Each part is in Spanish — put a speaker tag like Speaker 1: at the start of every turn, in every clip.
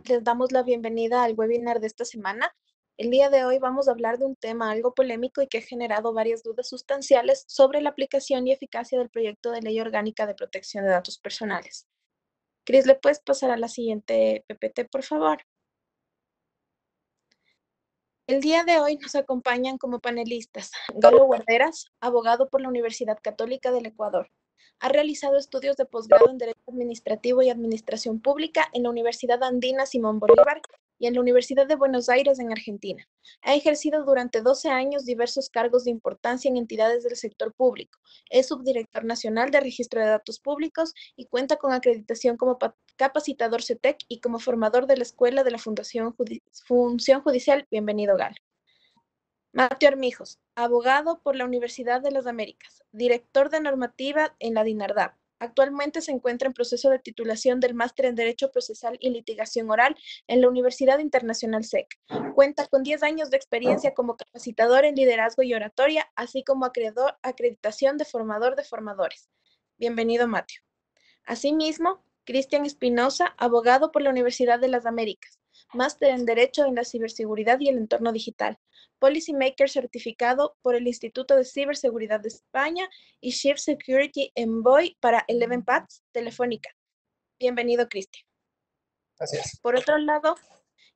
Speaker 1: Les damos la bienvenida al webinar de esta semana. El día de hoy vamos a hablar de un tema algo polémico y que ha generado varias dudas sustanciales sobre la aplicación y eficacia del proyecto de ley orgánica de protección de datos personales. Cris, ¿le puedes pasar a la siguiente PPT, por favor? El día de hoy nos acompañan como panelistas Galo Guarderas, abogado por la Universidad Católica del Ecuador. Ha realizado estudios de posgrado en Derecho Administrativo y Administración Pública en la Universidad Andina Simón Bolívar y en la Universidad de Buenos Aires en Argentina. Ha ejercido durante 12 años diversos cargos de importancia en entidades del sector público. Es subdirector nacional de Registro de Datos Públicos y cuenta con acreditación como capacitador CETEC y como formador de la Escuela de la Función Judicial. Bienvenido, Galo. Mateo Armijos, abogado por la Universidad de las Américas, director de normativa en la DINARDAP. Actualmente se encuentra en proceso de titulación del Máster en Derecho Procesal y Litigación Oral en la Universidad Internacional SEC. Cuenta con 10 años de experiencia como capacitador en liderazgo y oratoria, así como acreditación de formador de formadores. Bienvenido, Mateo. Asimismo, Cristian Espinosa, abogado por la Universidad de las Américas, máster en Derecho en la Ciberseguridad y el Entorno Digital, Policymaker certificado por el Instituto de Ciberseguridad de España y Chief Security Envoy para Eleven Paths Telefónica. Bienvenido, Cristian.
Speaker 2: Gracias.
Speaker 1: Por otro lado,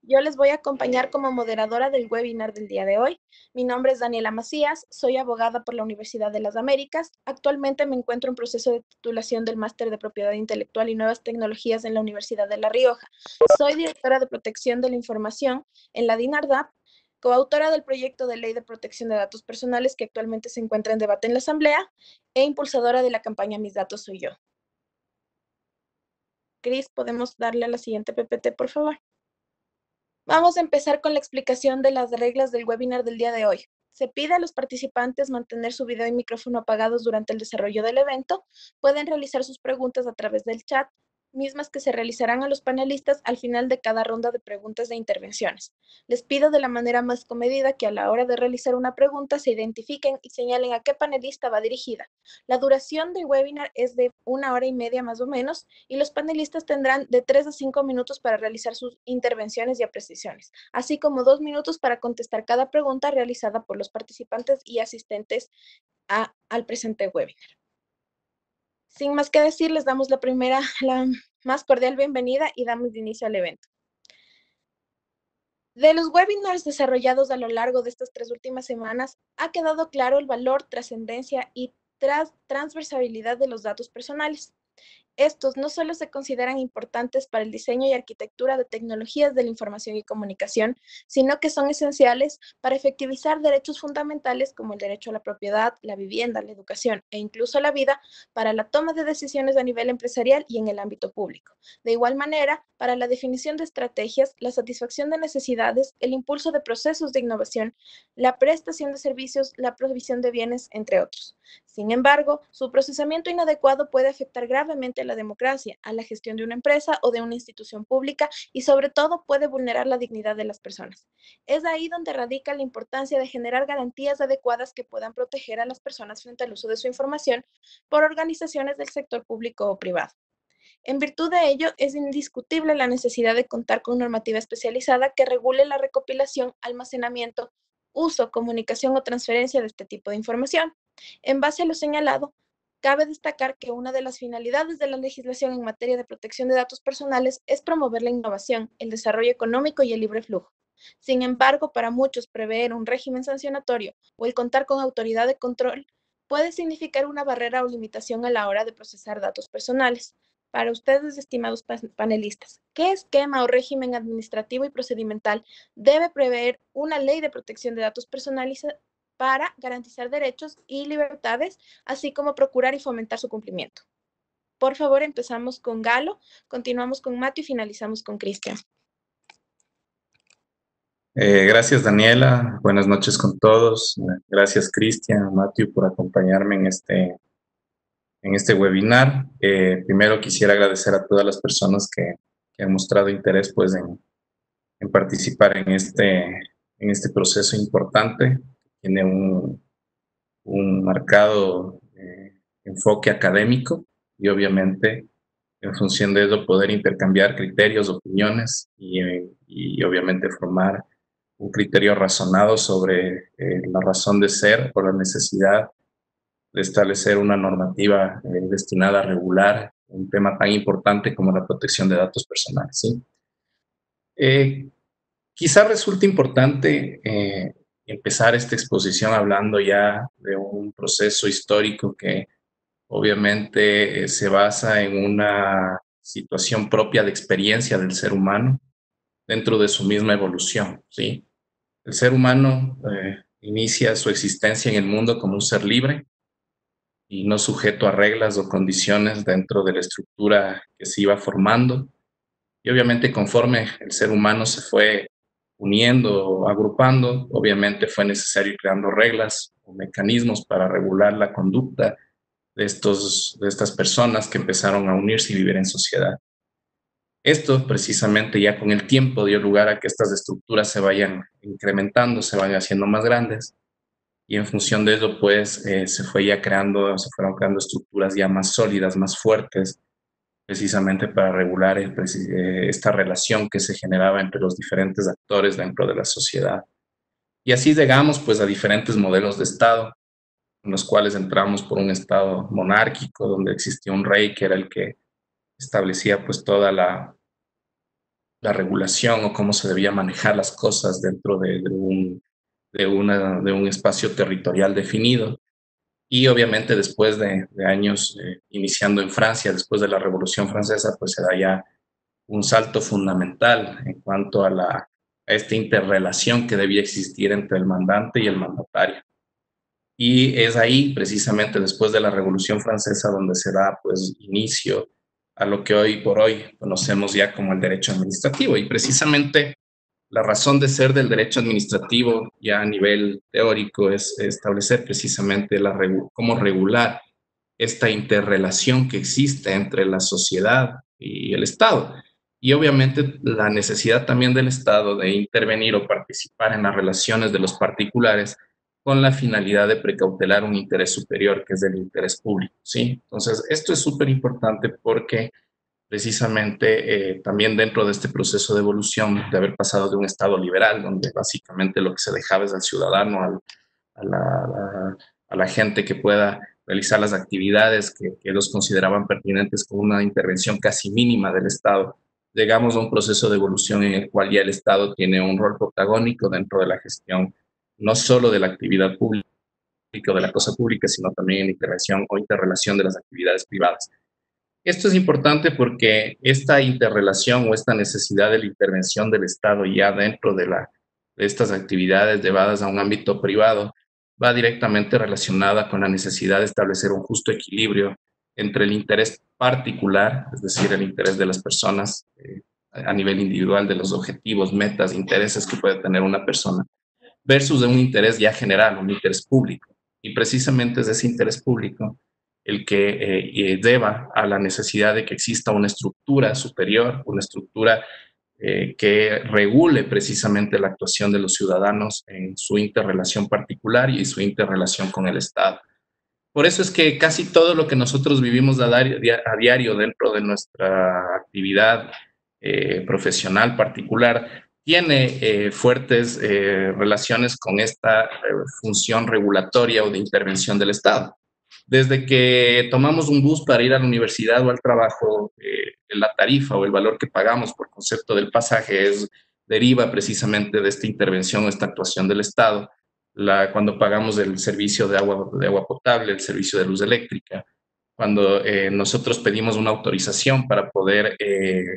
Speaker 1: yo les voy a acompañar como moderadora del webinar del día de hoy. Mi nombre es Daniela Macías, soy abogada por la Universidad de las Américas. Actualmente me encuentro en proceso de titulación del Máster de Propiedad Intelectual y Nuevas Tecnologías en la Universidad de La Rioja. Soy directora de Protección de la Información en la DINARDAP, coautora del proyecto de ley de protección de datos personales que actualmente se encuentra en debate en la Asamblea e impulsadora de la campaña Mis Datos Soy Yo. Cris, ¿podemos darle a la siguiente PPT, por favor? Vamos a empezar con la explicación de las reglas del webinar del día de hoy. Se pide a los participantes mantener su video y micrófono apagados durante el desarrollo del evento. Pueden realizar sus preguntas a través del chat, mismas que se realizarán a los panelistas al final de cada ronda de preguntas e intervenciones. Les pido de la manera más comedida que a la hora de realizar una pregunta se identifiquen y señalen a qué panelista va dirigida. La duración del webinar es de 1 hora y media más o menos y los panelistas tendrán de 3 a 5 minutos para realizar sus intervenciones y apreciaciones, así como 2 minutos para contestar cada pregunta realizada por los participantes y asistentes al presente webinar. Sin más que decir, les damos la más cordial bienvenida y damos inicio al evento. De los webinars desarrollados a lo largo de estas 3 últimas semanas, ha quedado claro el valor, trascendencia y transversalidad de los datos personales. Estos no solo se consideran importantes para el diseño y arquitectura de tecnologías de la información y comunicación, sino que son esenciales para efectivizar derechos fundamentales como el derecho a la propiedad, la vivienda, la educación e incluso la vida para la toma de decisiones a nivel empresarial y en el ámbito público. De igual manera, para la definición de estrategias, la satisfacción de necesidades, el impulso de procesos de innovación, la prestación de servicios, la provisión de bienes, entre otros. Sin embargo, su procesamiento inadecuado puede afectar gravemente a la democracia, a la gestión de una empresa o de una institución pública y sobre todo puede vulnerar la dignidad de las personas. Es ahí donde radica la importancia de generar garantías adecuadas que puedan proteger a las personas frente al uso de su información por organizaciones del sector público o privado. En virtud de ello, es indiscutible la necesidad de contar con normativa especializada que regule la recopilación, almacenamiento, uso, comunicación o transferencia de este tipo de información. En base a lo señalado, cabe destacar que una de las finalidades de la legislación en materia de protección de datos personales es promover la innovación, el desarrollo económico y el libre flujo. Sin embargo, para muchos, prever un régimen sancionatorio o el contar con autoridad de control puede significar una barrera o limitación a la hora de procesar datos personales. Para ustedes, estimados panelistas, ¿qué esquema o régimen administrativo y procedimental debe prever una ley de protección de datos personales para garantizar derechos y libertades, así como procurar y fomentar su cumplimiento? Por favor, empezamos con Galo, continuamos con Mateo y finalizamos con Cristian.
Speaker 2: Gracias, Daniela. Buenas noches con todos. Gracias, Cristian, Matthew, por acompañarme en este webinar. Primero quisiera agradecer a todas las personas que han mostrado interés pues, en participar en este proceso importante. Tiene un marcado enfoque académico y obviamente en función de eso poder intercambiar criterios, opiniones y obviamente formar un criterio razonado sobre la razón de ser o la necesidad de establecer una normativa destinada a regular un tema tan importante como la protección de datos personales, ¿sí? Eh, Quizá resulte importante empezar esta exposición hablando ya de un proceso histórico que obviamente se basa en una situación propia de experiencia del ser humano dentro de su misma evolución, ¿sí? El ser humano inicia su existencia en el mundo como un ser libre y no sujeto a reglas o condiciones dentro de la estructura que se iba formando. Y obviamente conforme el ser humano se fue uniendo, agrupando, obviamente fue necesario ir creando reglas o mecanismos para regular la conducta de estas personas que empezaron a unirse y vivir en sociedad. Esto precisamente ya con el tiempo dio lugar a que estas estructuras se vayan incrementando, se vayan haciendo más grandes y en función de eso pues se fueron creando estructuras ya más sólidas, más fuertes, precisamente para regular esta relación que se generaba entre los diferentes actores dentro de la sociedad. Y así llegamos pues a diferentes modelos de Estado, en los cuales entramos por un Estado monárquico, donde existía un rey que era el que establecía pues toda la regulación o cómo se debía manejar las cosas dentro de un espacio territorial definido. Y obviamente después de años, iniciando en Francia, después de la Revolución Francesa, pues se da ya un salto fundamental en cuanto a esta interrelación que debía existir entre el mandante y el mandatario. Y es ahí, precisamente después de la Revolución Francesa, donde se da pues inicio a lo que hoy por hoy conocemos ya como el derecho administrativo. Y precisamente la razón de ser del derecho administrativo ya a nivel teórico es establecer precisamente cómo regular esta interrelación que existe entre la sociedad y el Estado. Y obviamente la necesidad también del Estado de intervenir o participar en las relaciones de los particulares con la finalidad de precautelar un interés superior, que es el interés público, ¿sí? Entonces, esto es súper importante porque precisamente también dentro de este proceso de evolución, de haber pasado de un Estado liberal, donde básicamente lo que se dejaba es al ciudadano, a, la, a la gente que pueda realizar las actividades que ellos consideraban pertinentes con una intervención casi mínima del Estado, llegamos a un proceso de evolución en el cual ya el Estado tiene un rol protagónico dentro de la gestión, no solo de la actividad pública o de la cosa pública, sino también en la intervención o interrelación de las actividades privadas. Esto es importante porque esta interrelación o esta necesidad de la intervención del Estado ya dentro de estas actividades llevadas a un ámbito privado va directamente relacionada con la necesidad de establecer un justo equilibrio entre el interés particular, es decir, el interés de las personas a nivel individual, de los objetivos, metas, intereses que puede tener una persona, versus de un interés ya general, un interés público. Y precisamente es ese interés público el que lleva a la necesidad de que exista una estructura superior, una estructura que regule precisamente la actuación de los ciudadanos en su interrelación particular y su interrelación con el Estado. Por eso es que casi todo lo que nosotros vivimos a diario dentro de nuestra actividad profesional particular tiene fuertes relaciones con esta función regulatoria o de intervención del Estado. Desde que tomamos un bus para ir a la universidad o al trabajo, la tarifa o el valor que pagamos por concepto del pasaje deriva precisamente de esta intervención o esta actuación del Estado. Cuando pagamos el servicio de agua potable, el servicio de luz eléctrica, cuando nosotros pedimos una autorización para poder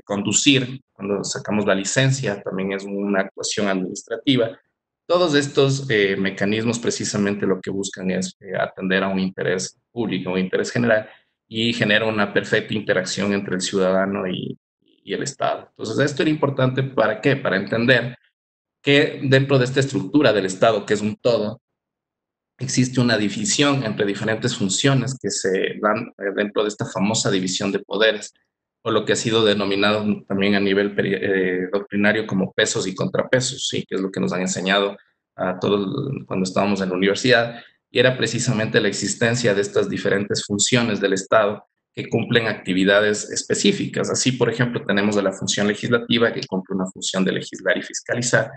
Speaker 2: conducir, cuando sacamos la licencia, también es una actuación administrativa. Todos estos mecanismos precisamente lo que buscan es atender a un interés público, un interés general, y genera una perfecta interacción entre el ciudadano y el Estado. Entonces, esto era importante ¿para qué? Para entender que dentro de esta estructura del Estado, que es un todo, existe una división entre diferentes funciones que se dan dentro de esta famosa división de poderes, o lo que ha sido denominado también a nivel doctrinario como pesos y contrapesos, ¿sí? Que es lo que nos han enseñado a todos cuando estábamos en la universidad, y era precisamente la existencia de estas diferentes funciones del Estado que cumplen actividades específicas. Así, por ejemplo, tenemos a la función legislativa, que cumple una función de legislar y fiscalizar,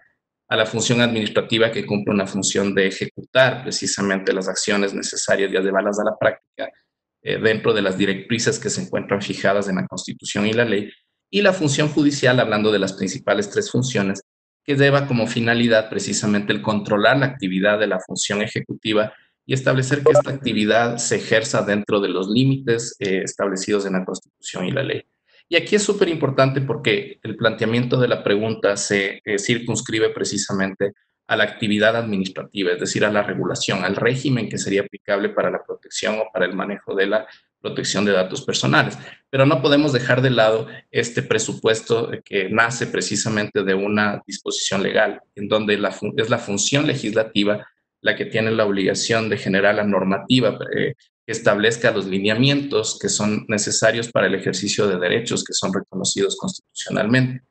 Speaker 2: a la función administrativa, que cumple una función de ejecutar precisamente las acciones necesarias y llevarlas a la práctica dentro de las directrices que se encuentran fijadas en la Constitución y la ley, y la función judicial, hablando de las principales tres funciones, que lleva como finalidad precisamente el controlar la actividad de la función ejecutiva y establecer que esta actividad se ejerza dentro de los límites establecidos en la Constitución y la ley. Y aquí es súper importante porque el planteamiento de la pregunta se circunscribe precisamente a la actividad administrativa, es decir, a la regulación, al régimen que sería aplicable para la protección o para el manejo de la protección de datos personales. Pero no podemos dejar de lado este presupuesto que nace precisamente de una disposición legal, en donde es la función legislativa la que tiene la obligación de generar la normativa que establezca los lineamientos que son necesarios para el ejercicio de derechos que son reconocidos constitucionalmente.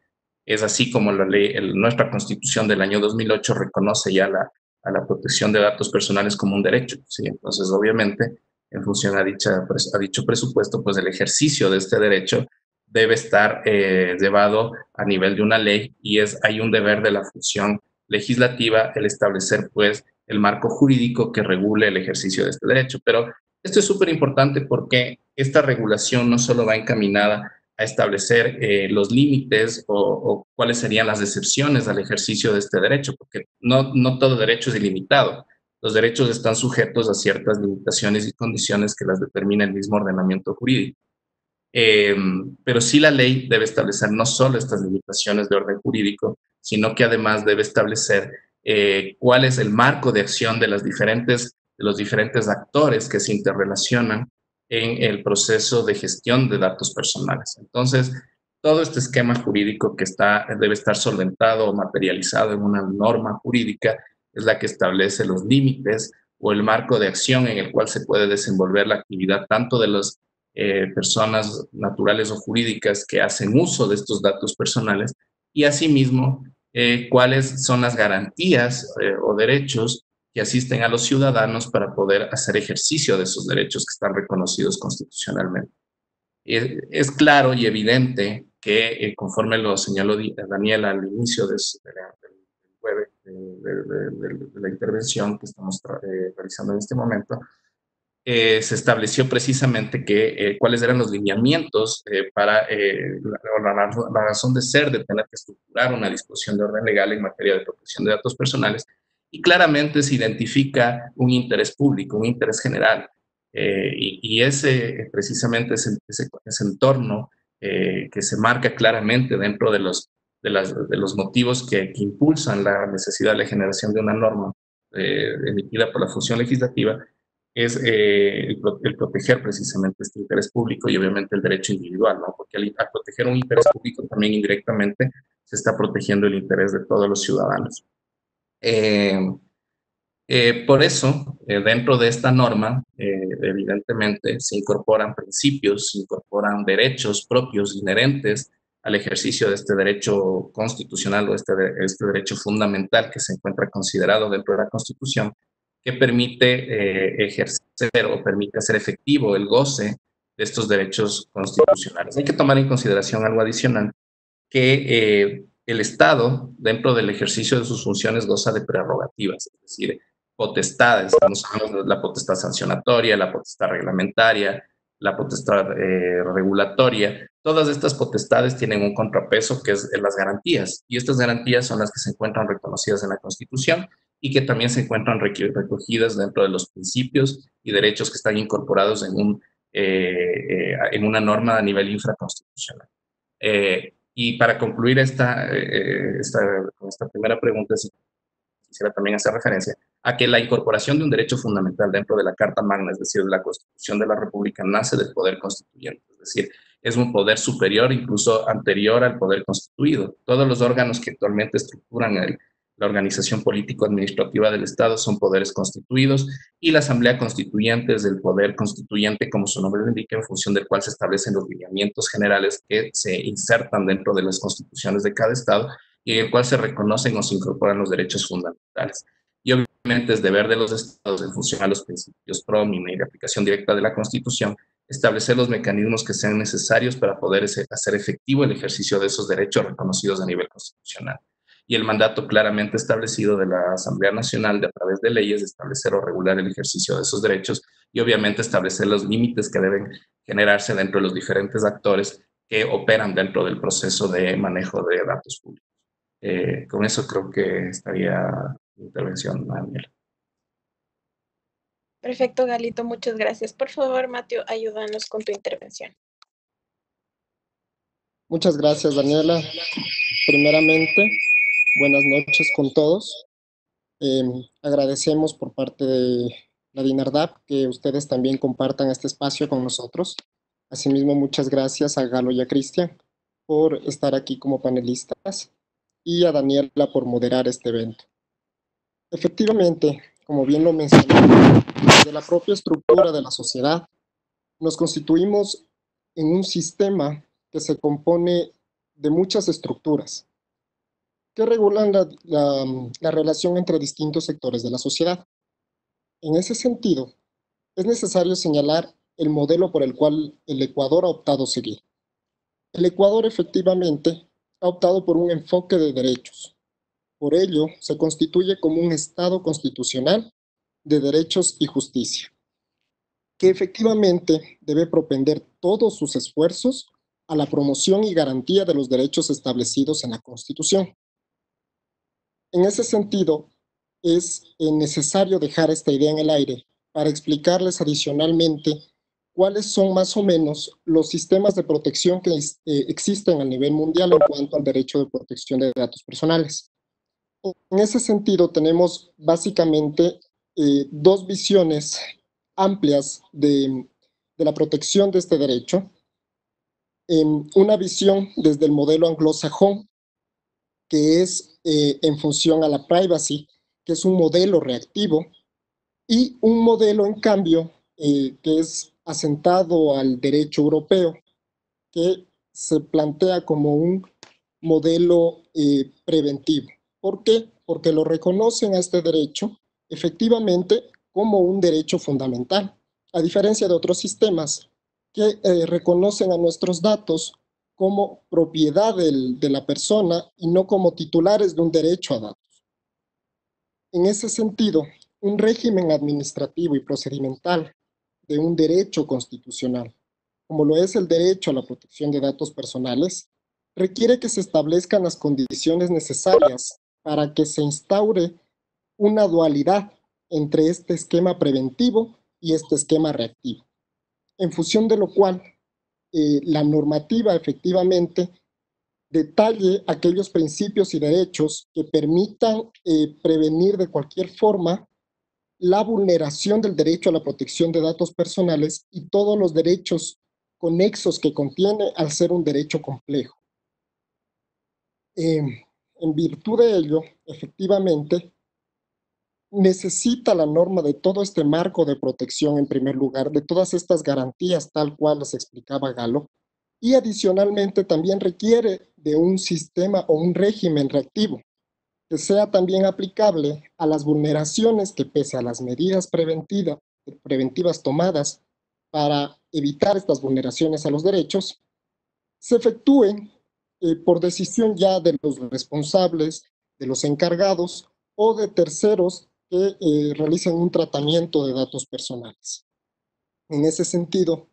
Speaker 2: Es así como la ley, nuestra Constitución del año 2008 reconoce ya a la protección de datos personales como un derecho. ¿Sí? Entonces, obviamente, en función a dicho presupuesto, pues el ejercicio de este derecho debe estar llevado a nivel de una ley y hay un deber de la función legislativa el establecer, pues, el marco jurídico que regule el ejercicio de este derecho. Pero esto es súper importante porque esta regulación no solo va encaminada a establecer los límites o cuáles serían las excepciones al ejercicio de este derecho, porque no todo derecho es ilimitado. Los derechos están sujetos a ciertas limitaciones y condiciones que las determina el mismo ordenamiento jurídico. Pero sí la ley debe establecer no solo estas limitaciones de orden jurídico, sino que además debe establecer cuál es el marco de acción de los diferentes actores que se interrelacionan en el proceso de gestión de datos personales. Entonces, todo este esquema jurídico que debe estar solventado o materializado en una norma jurídica es la que establece los límites o el marco de acción en el cual se puede desenvolver la actividad tanto de las personas naturales o jurídicas que hacen uso de estos datos personales y asimismo cuáles son las garantías o derechos que asisten a los ciudadanos para poder hacer ejercicio de esos derechos que están reconocidos constitucionalmente. Es claro y evidente que, conforme lo señaló Daniela al inicio de la intervención que estamos realizando en este momento, se estableció precisamente cuáles eran los lineamientos para la razón de ser de tener que estructurar una disposición de orden legal en materia de protección de datos personales, y claramente se identifica un interés público, un interés general, y ese precisamente ese entorno que se marca claramente dentro de los motivos que impulsan la necesidad de la generación de una norma emitida por la función legislativa, es el proteger precisamente este interés público y obviamente el derecho individual, ¿no? Porque al proteger un interés público también indirectamente se está protegiendo el interés de todos los ciudadanos. Por eso, dentro de esta norma, evidentemente se incorporan principios, se incorporan derechos propios inherentes al ejercicio de este derecho constitucional o este derecho fundamental que se encuentra considerado dentro de la Constitución, que permite ejercer o permite hacer efectivo el goce de estos derechos constitucionales. Hay que tomar en consideración algo adicional, que el Estado, dentro del ejercicio de sus funciones, goza de prerrogativas, es decir, potestades, como sabemos, la potestad sancionatoria, la potestad reglamentaria, la potestad regulatoria. Todas estas potestades tienen un contrapeso que es las garantías, y estas garantías son las que se encuentran reconocidas en la Constitución y que también se encuentran recogidas dentro de los principios y derechos que están incorporados en una norma a nivel infraconstitucional. Y para concluir esta primera pregunta, quisiera también hacer referencia a que la incorporación de un derecho fundamental dentro de la Carta Magna, es decir, de la Constitución de la República, nace del poder constituyente, es decir, es un poder superior, incluso anterior al poder constituido. Todos los órganos que actualmente estructuran la organización político-administrativa del Estado son poderes constituidos, y la Asamblea Constituyente es el poder constituyente, como su nombre lo indica, en función del cual se establecen los lineamientos generales que se insertan dentro de las constituciones de cada Estado y en el cual se reconocen o se incorporan los derechos fundamentales. Y obviamente es deber de los Estados, en función a los principios pro y de aplicación directa de la Constitución, establecer los mecanismos que sean necesarios para poder hacer efectivo el ejercicio de esos derechos reconocidos a nivel constitucional. Y el mandato claramente establecido de la Asamblea Nacional de a través de leyes, establecer o regular el ejercicio de esos derechos y obviamente establecer los límites que deben generarse dentro de los diferentes actores que operan dentro del proceso de manejo de datos públicos. Con eso creo que estaría mi intervención, Daniel.
Speaker 1: Perfecto, Galito, muchas gracias. Por favor, Mateo, ayúdanos con tu intervención.
Speaker 3: Muchas gracias, Daniela. Primeramente, buenas noches con todos. Agradecemos por parte de la DINARDAP que ustedes también compartan este espacio con nosotros. Asimismo, muchas gracias a Galo y a Cristian por estar aquí como panelistas y a Daniela por moderar este evento. Efectivamente, como bien lo mencioné, desde la propia estructura de la sociedad, nos constituimos en un sistema que se compone de muchas estructuras que regulan la relación entre distintos sectores de la sociedad. En ese sentido, es necesario señalar el modelo por el cual el Ecuador ha optado seguir. El Ecuador efectivamente ha optado por un enfoque de derechos. Por ello, se constituye como un Estado constitucional de derechos y justicia, que efectivamente debe propender todos sus esfuerzos a la promoción y garantía de los derechos establecidos en la Constitución. En ese sentido, es necesario dejar esta idea en el aire para explicarles adicionalmente cuáles son más o menos los sistemas de protección que existen a nivel mundial en cuanto al derecho de protección de datos personales. En ese sentido, tenemos básicamente dos visiones amplias de la protección de este derecho. Una visión desde el modelo anglosajón, que es en función a la privacy, que es un modelo reactivo, y un modelo, en cambio, que es asentado al derecho europeo, que se plantea como un modelo preventivo. ¿Por qué? Porque lo reconocen a este derecho efectivamente como un derecho fundamental, a diferencia de otros sistemas que reconocen a nuestros datos como propiedad de la persona y no como titulares de un derecho a datos. En ese sentido, un régimen administrativo y procedimental de un derecho constitucional, como lo es el derecho a la protección de datos personales, requiere que se establezcan las condiciones necesarias para que se instaure una dualidad entre este esquema preventivo y este esquema reactivo, en función de lo cual la normativa efectivamente detalle aquellos principios y derechos que permitan prevenir de cualquier forma la vulneración del derecho a la protección de datos personales y todos los derechos conexos que contiene al ser un derecho complejo. En virtud de ello, efectivamente, necesita la norma de todo este marco de protección, en primer lugar, de todas estas garantías tal cual las explicaba Galo, y adicionalmente también requiere de un sistema o un régimen reactivo que sea también aplicable a las vulneraciones que, pese a las medidas preventivas tomadas para evitar estas vulneraciones a los derechos, se efectúen por decisión ya de los responsables, de los encargados o de terceros que realicen un tratamiento de datos personales. En ese sentido,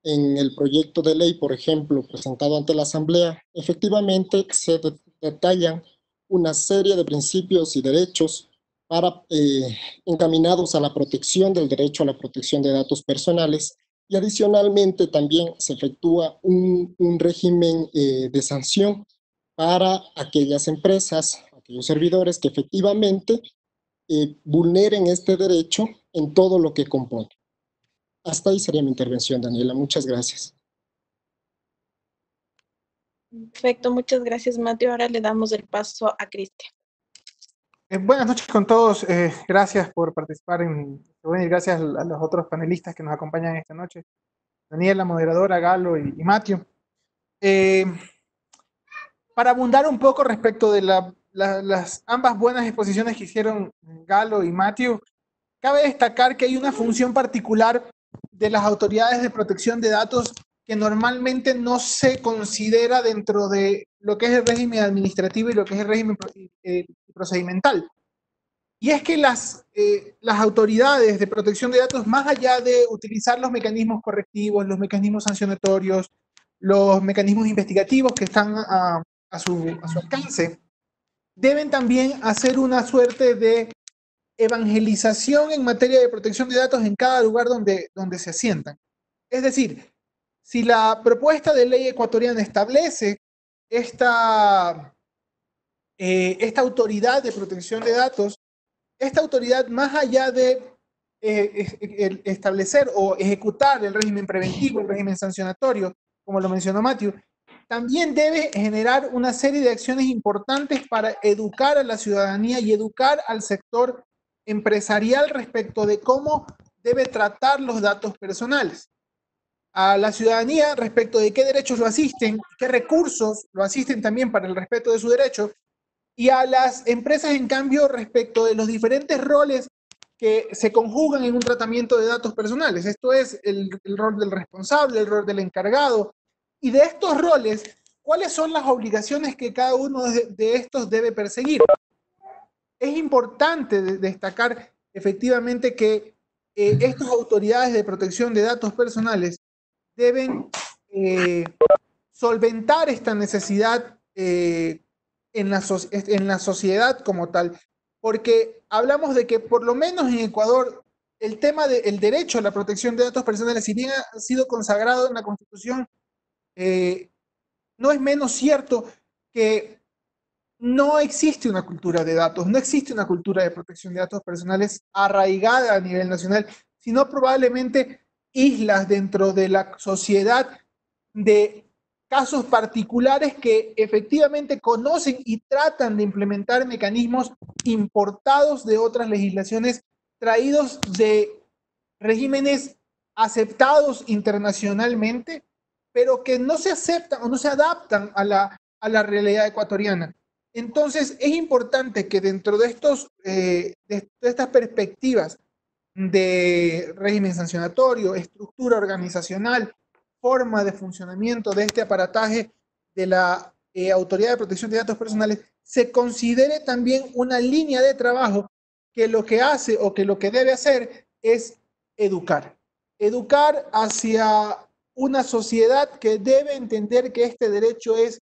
Speaker 3: en el proyecto de ley, por ejemplo, presentado ante la Asamblea, efectivamente se detallan una serie de principios y derechos encaminados a la protección del derecho a la protección de datos personales y adicionalmente también se efectúa un régimen de sanción para aquellas empresas, aquellos servidores que efectivamente vulneren este derecho en todo lo que compone. Hasta ahí sería mi intervención, Daniela. Muchas gracias.
Speaker 1: Perfecto, muchas gracias, Mateo. Ahora le damos el paso a Cristian.
Speaker 4: Buenas noches con todos. Gracias por participar y gracias a los otros panelistas que nos acompañan esta noche. Daniela, moderadora, Galo y Mateo. Para abundar un poco respecto de las ambas buenas exposiciones que hicieron Galo y Mateo, cabe destacar que hay una función particular de las autoridades de protección de datos que normalmente no se considera dentro de lo que es el régimen administrativo y lo que es el régimen procedimental. Y es que las autoridades de protección de datos, más allá de utilizar los mecanismos correctivos, los mecanismos sancionatorios, los mecanismos investigativos que están a su alcance, deben también hacer una suerte de evangelización en materia de protección de datos en cada lugar donde se asientan. Es decir, si la propuesta de ley ecuatoriana establece esta autoridad de protección de datos, esta autoridad, más allá de establecer o ejecutar el régimen preventivo, el régimen sancionatorio, como lo mencionó Matthew, también debe generar una serie de acciones importantes para educar a la ciudadanía y educar al sector empresarial respecto de cómo debe tratar los datos personales. A la ciudadanía respecto de qué derechos lo asisten, qué recursos lo asisten también para el respeto de su derecho, y a las empresas, en cambio, respecto de los diferentes roles que se conjugan en un tratamiento de datos personales. Esto es el rol del responsable, el rol del encargado. Y de estos roles, ¿cuáles son las obligaciones que cada uno de estos debe perseguir? Es importante destacar efectivamente que estas autoridades de protección de datos personales deben solventar esta necesidad en la sociedad como tal, porque hablamos de que por lo menos en Ecuador el tema del derecho a la protección de datos personales, si bien ha sido consagrado en la Constitución, no es menos cierto que no existe una cultura de datos, no existe una cultura de protección de datos personales arraigada a nivel nacional, sino probablemente islas dentro de la sociedad de casos particulares que efectivamente conocen y tratan de implementar mecanismos importados de otras legislaciones, traídos de regímenes aceptados internacionalmente, pero que no se aceptan o no se adaptan a la realidad ecuatoriana. Entonces, es importante que dentro de estas perspectivas de régimen sancionatorio, estructura organizacional, forma de funcionamiento de este aparataje de la Autoridad de Protección de Datos Personales, se considere también una línea de trabajo que lo que hace o que lo que debe hacer es educar. Educar hacia una sociedad que debe entender que este derecho es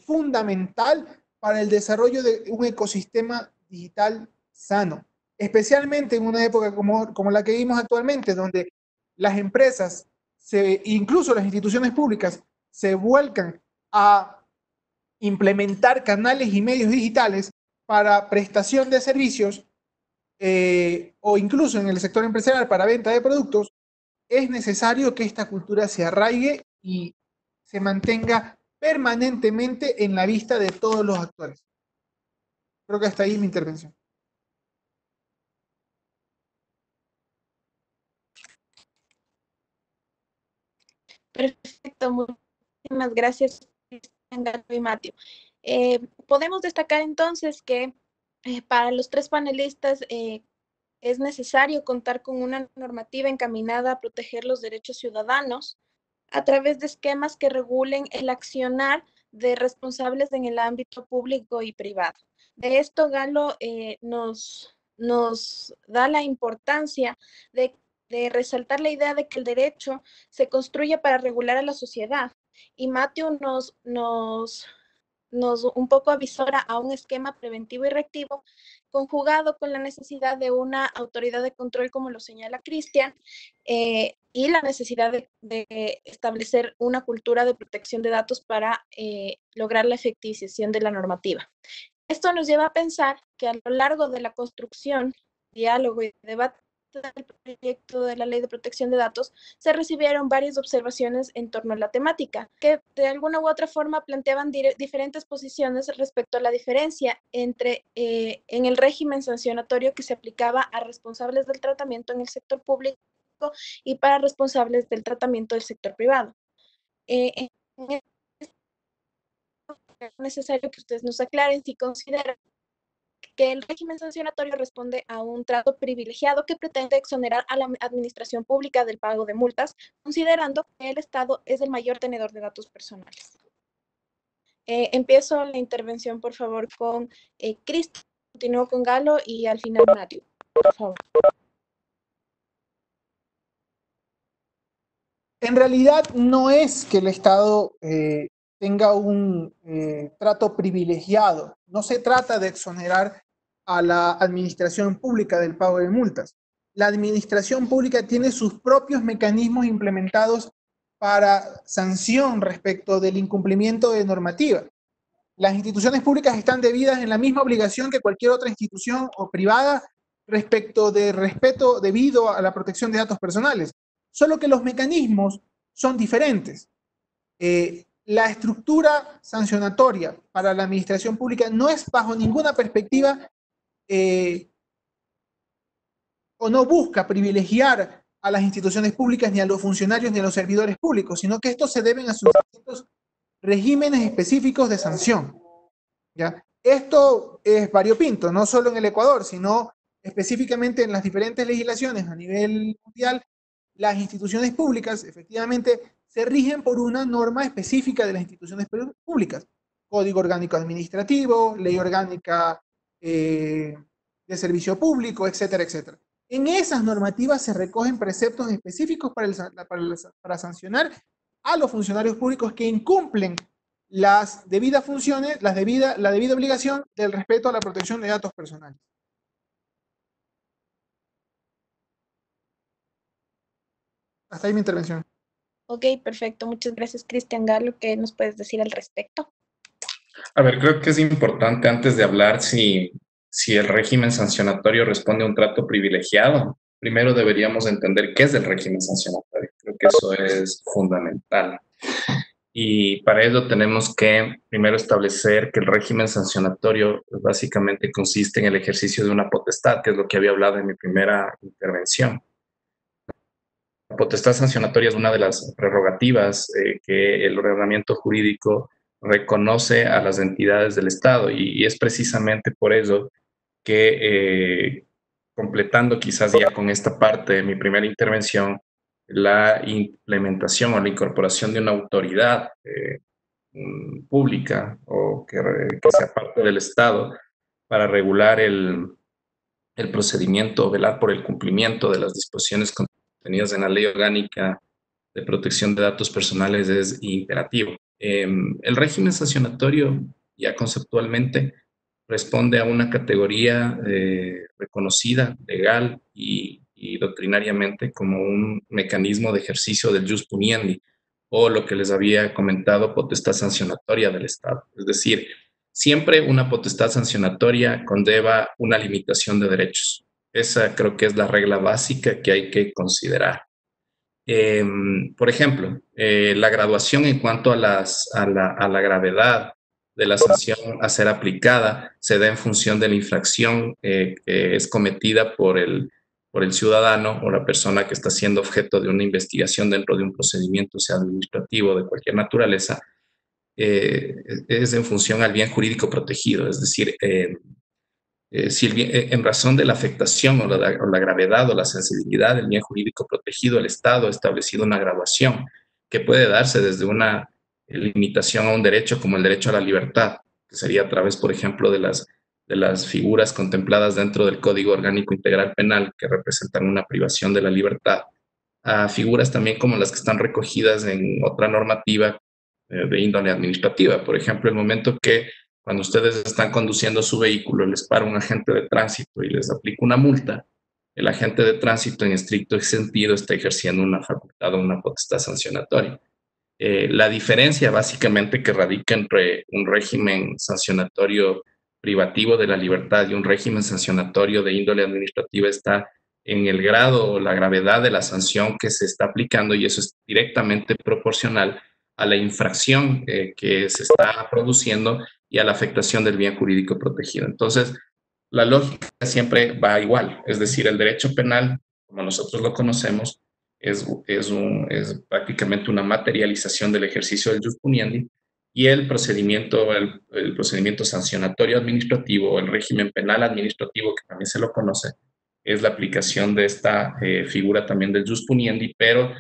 Speaker 4: fundamental para el desarrollo de un ecosistema digital sano, especialmente en una época como la que vivimos actualmente, donde las empresas, incluso las instituciones públicas, se vuelcan a implementar canales y medios digitales para prestación de servicios o incluso en el sector empresarial para venta de productos. Es necesario que esta cultura se arraigue y se mantenga permanentemente en la vista de todos los actores. Creo que hasta ahí mi intervención.
Speaker 1: Perfecto, muchísimas gracias, Cristian, Galo y Mateo. Podemos destacar entonces que para los tres panelistas es necesario contar con una normativa encaminada a proteger los derechos ciudadanos a través de esquemas que regulen el accionar de responsables en el ámbito público y privado. De esto, Galo nos da la importancia de resaltar la idea de que el derecho se construye para regular a la sociedad. Y Matthew nos un poco avisora a un esquema preventivo y reactivo, conjugado con la necesidad de una autoridad de control, como lo señala Cristian, y la necesidad de establecer una cultura de protección de datos para lograr la efectivización de la normativa. Esto nos lleva a pensar que a lo largo de la construcción, diálogo y debate del proyecto de la Ley de Protección de Datos, se recibieron varias observaciones en torno a la temática, que de alguna u otra forma planteaban diferentes posiciones respecto a la diferencia entre en el régimen sancionatorio que se aplicaba a responsables del tratamiento en el sector público y para responsables del tratamiento del sector privado. Es necesario que ustedes nos aclaren si consideran que el régimen sancionatorio responde a un trato privilegiado que pretende exonerar a la administración pública del pago de multas, considerando que el Estado es el mayor tenedor de datos personales. Empiezo la intervención, por favor, con Cristian, continúo con Galo y al final Matthew, por favor.
Speaker 4: En realidad no es que el Estado tenga un trato privilegiado. No se trata de exonerar a la administración pública del pago de multas. La administración pública tiene sus propios mecanismos implementados para sanción respecto del incumplimiento de normativa. Las instituciones públicas están debidas en la misma obligación que cualquier otra institución o privada respecto de respeto debido a la protección de datos personales. Solo que los mecanismos son diferentes. La estructura sancionatoria para la administración pública no es bajo ninguna perspectiva o no busca privilegiar a las instituciones públicas ni a los funcionarios ni a los servidores públicos, sino que estos se deben a sus regímenes específicos de sanción. ¿Ya? Esto es variopinto, no solo en el Ecuador, sino específicamente en las diferentes legislaciones a nivel mundial. Las instituciones públicas efectivamente se rigen por una norma específica de las instituciones públicas. Código Orgánico Administrativo, Ley Orgánica de Servicio Público, etcétera, etcétera. En esas normativas se recogen preceptos específicos para sancionar a los funcionarios públicos que incumplen las debidas funciones, la debida obligación del respeto a la protección de datos personales. Hasta ahí mi intervención.
Speaker 1: Ok, perfecto. Muchas gracias, Cristian. Galo, ¿qué nos puedes decir al respecto?
Speaker 2: A ver, creo que es importante antes de hablar si el régimen sancionatorio responde a un trato privilegiado. Primero deberíamos entender qué es el régimen sancionatorio. Creo que eso es fundamental. Y para ello tenemos que primero establecer que el régimen sancionatorio básicamente consiste en el ejercicio de una potestad, que es lo que había hablado en mi primera intervención. La potestad sancionatoria es una de las prerrogativas que el ordenamiento jurídico reconoce a las entidades del Estado y es precisamente por ello que, completando quizás ya con esta parte de mi primera intervención, la implementación o la incorporación de una autoridad pública o que sea parte del Estado para regular el procedimiento, velar por el cumplimiento de las disposiciones contenidas en la Ley Orgánica de Protección de Datos Personales es imperativo. El régimen sancionatorio, ya conceptualmente, responde a una categoría reconocida, legal y doctrinariamente como un mecanismo de ejercicio del jus puniendi, o lo que les había comentado, potestad sancionatoria del Estado. Es decir, siempre una potestad sancionatoria conlleva una limitación de derechos. Esa creo que es la regla básica que hay que considerar. Por ejemplo, la graduación en cuanto a la gravedad de la sanción a ser aplicada se da en función de la infracción que es cometida por el ciudadano o la persona que está siendo objeto de una investigación dentro de un procedimiento, sea administrativo de cualquier naturaleza, es en función al bien jurídico protegido, es decir, si en razón de la afectación o la gravedad o la sensibilidad del bien jurídico protegido, el Estado ha establecido una graduación que puede darse desde una limitación a un derecho como el derecho a la libertad, que sería a través, por ejemplo, de las figuras contempladas dentro del Código Orgánico Integral Penal que representan una privación de la libertad, a figuras también como las que están recogidas en otra normativa de índole administrativa. Por ejemplo, el momento que cuando ustedes están conduciendo su vehículo, les para un agente de tránsito y les aplica una multa, el agente de tránsito en estricto sentido está ejerciendo una facultad o una potestad sancionatoria. La diferencia básicamente que radica entre un régimen sancionatorio privativo de la libertad y un régimen sancionatorio de índole administrativa está en el grado o la gravedad de la sanción que se está aplicando, y eso es directamente proporcional a la infracción que se está produciendo y a la afectación del bien jurídico protegido. Entonces, la lógica siempre va igual, es decir, el derecho penal, como nosotros lo conocemos, es prácticamente una materialización del ejercicio del jus puniendi, y el procedimiento sancionatorio administrativo, o el régimen penal administrativo, que también se lo conoce, es la aplicación de esta figura también del jus puniendi, pero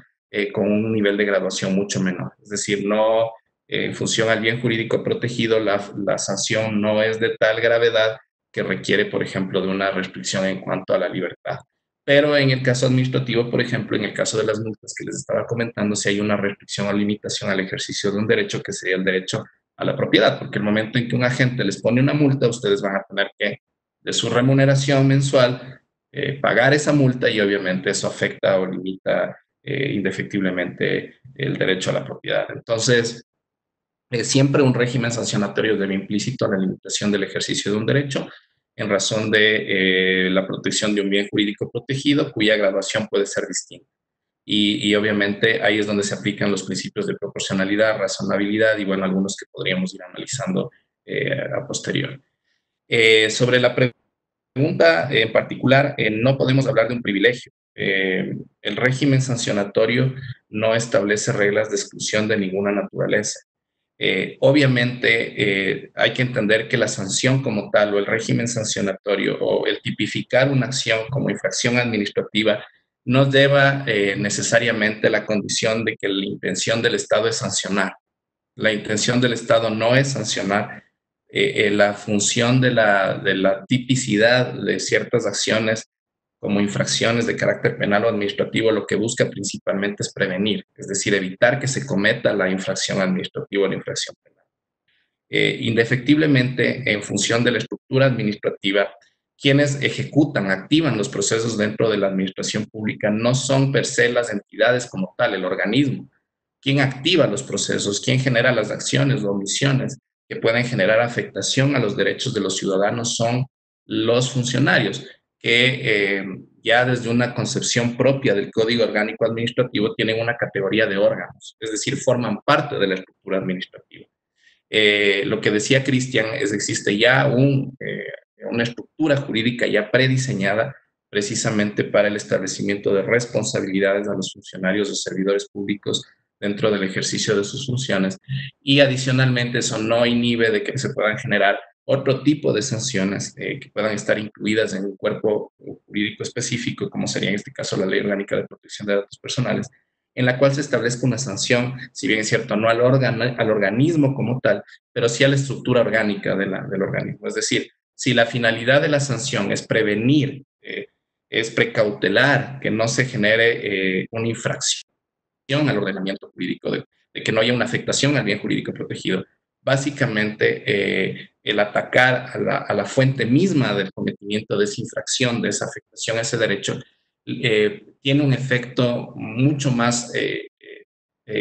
Speaker 2: con un nivel de graduación mucho menor. Es decir, no en función al bien jurídico protegido, la sanción no es de tal gravedad que requiere, por ejemplo, de una restricción en cuanto a la libertad. Pero en el caso administrativo, por ejemplo, en el caso de las multas que les estaba comentando, si hay una restricción o limitación al ejercicio de un derecho, que sería el derecho a la propiedad, porque el momento en que un agente les pone una multa, ustedes van a tener que, de su remuneración mensual, pagar esa multa, y obviamente eso afecta o limita indefectiblemente el derecho a la propiedad. Entonces, siempre un régimen sancionatorio debe implícito a la limitación del ejercicio de un derecho en razón de la protección de un bien jurídico protegido, cuya graduación puede ser distinta. Y obviamente ahí es donde se aplican los principios de proporcionalidad, razonabilidad y, bueno, algunos que podríamos ir analizando a posterior. Sobre la pregunta en particular, no podemos hablar de un privilegio. El régimen sancionatorio no establece reglas de exclusión de ninguna naturaleza. Obviamente hay que entender que la sanción como tal, o el régimen sancionatorio, o el tipificar una acción como infracción administrativa, no lleva necesariamente la condición de que la intención del Estado es sancionar. La intención del Estado no es sancionar. La función de la tipicidad de ciertas acciones como infracciones de carácter penal o administrativo, lo que busca principalmente es prevenir, es decir, evitar que se cometa la infracción administrativa o la infracción penal. Indefectiblemente, en función de la estructura administrativa, quienes ejecutan, activan los procesos dentro de la administración pública no son per se las entidades como tal, el organismo. Quien activa los procesos, quien genera las acciones o omisiones que pueden generar afectación a los derechos de los ciudadanos son los funcionarios, que ya desde una concepción propia del Código Orgánico Administrativo tienen una categoría de órganos, es decir, forman parte de la estructura administrativa. Lo que decía Cristian es que existe ya una estructura jurídica ya prediseñada precisamente para el establecimiento de responsabilidades a los funcionarios o servidores públicos dentro del ejercicio de sus funciones, y adicionalmente eso no inhibe de que se puedan generar otro tipo de sanciones que puedan estar incluidas en un cuerpo jurídico específico, como sería en este caso la Ley Orgánica de Protección de Datos Personales, en la cual se establezca una sanción, si bien es cierto, no al organismo como tal, pero sí a la estructura orgánica del organismo. Es decir, si la finalidad de la sanción es prevenir, es precautelar que no se genere una infracción al ordenamiento jurídico, de que no haya una afectación al bien jurídico protegido, básicamente el atacar a la fuente misma del cometimiento de esa infracción, de esa afectación a ese derecho, tiene un efecto mucho más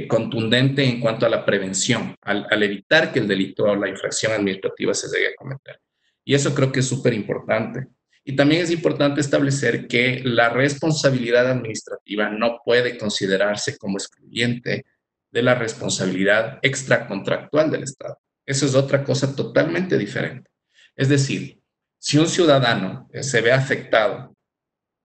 Speaker 2: contundente en cuanto a la prevención, al evitar que el delito o la infracción administrativa se llegue a cometer. Y eso creo que es súper importante. Y también es importante establecer que la responsabilidad administrativa no puede considerarse como excluyente de la responsabilidad extracontractual del Estado. Eso es otra cosa totalmente diferente. Es decir, si un ciudadano se ve afectado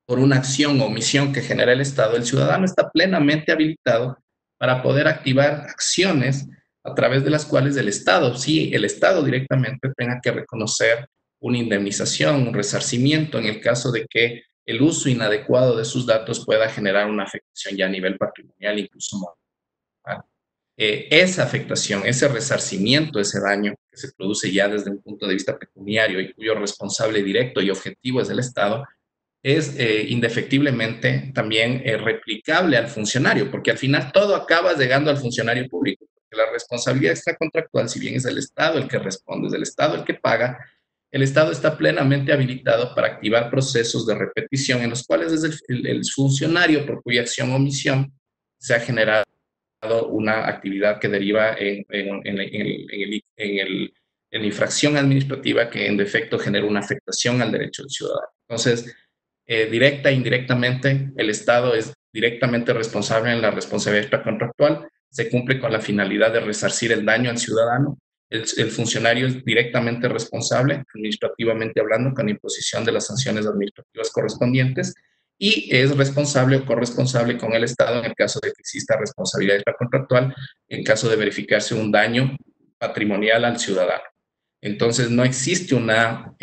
Speaker 2: por una acción o omisión que genera el Estado, el ciudadano está plenamente habilitado para poder activar acciones a través de las cuales el Estado, sí, el Estado directamente tenga que reconocer una indemnización, un resarcimiento en el caso de que el uso inadecuado de sus datos pueda generar una afectación ya a nivel patrimonial, incluso moral. Esa afectación, ese resarcimiento, ese daño que se produce ya desde un punto de vista pecuniario y cuyo responsable directo y objetivo es el Estado, es indefectiblemente también replicable al funcionario, porque al final todo acaba llegando al funcionario público, porque la responsabilidad extracontractual, si bien es el Estado el que responde, es el Estado el que paga, el Estado está plenamente habilitado para activar procesos de repetición en los cuales es el funcionario por cuya acción o omisión se ha generado una actividad que deriva en la infracción administrativa que en defecto genera una afectación al derecho del ciudadano. Entonces, directa e indirectamente, el Estado es directamente responsable en la responsabilidad extracontractual, se cumple con la finalidad de resarcir el daño al ciudadano. El funcionario es directamente responsable, administrativamente hablando, con la imposición de las sanciones administrativas correspondientes, y es responsable o corresponsable con el Estado en el caso de que exista responsabilidad extracontractual, en caso de verificarse un daño patrimonial al ciudadano. Entonces, no existe una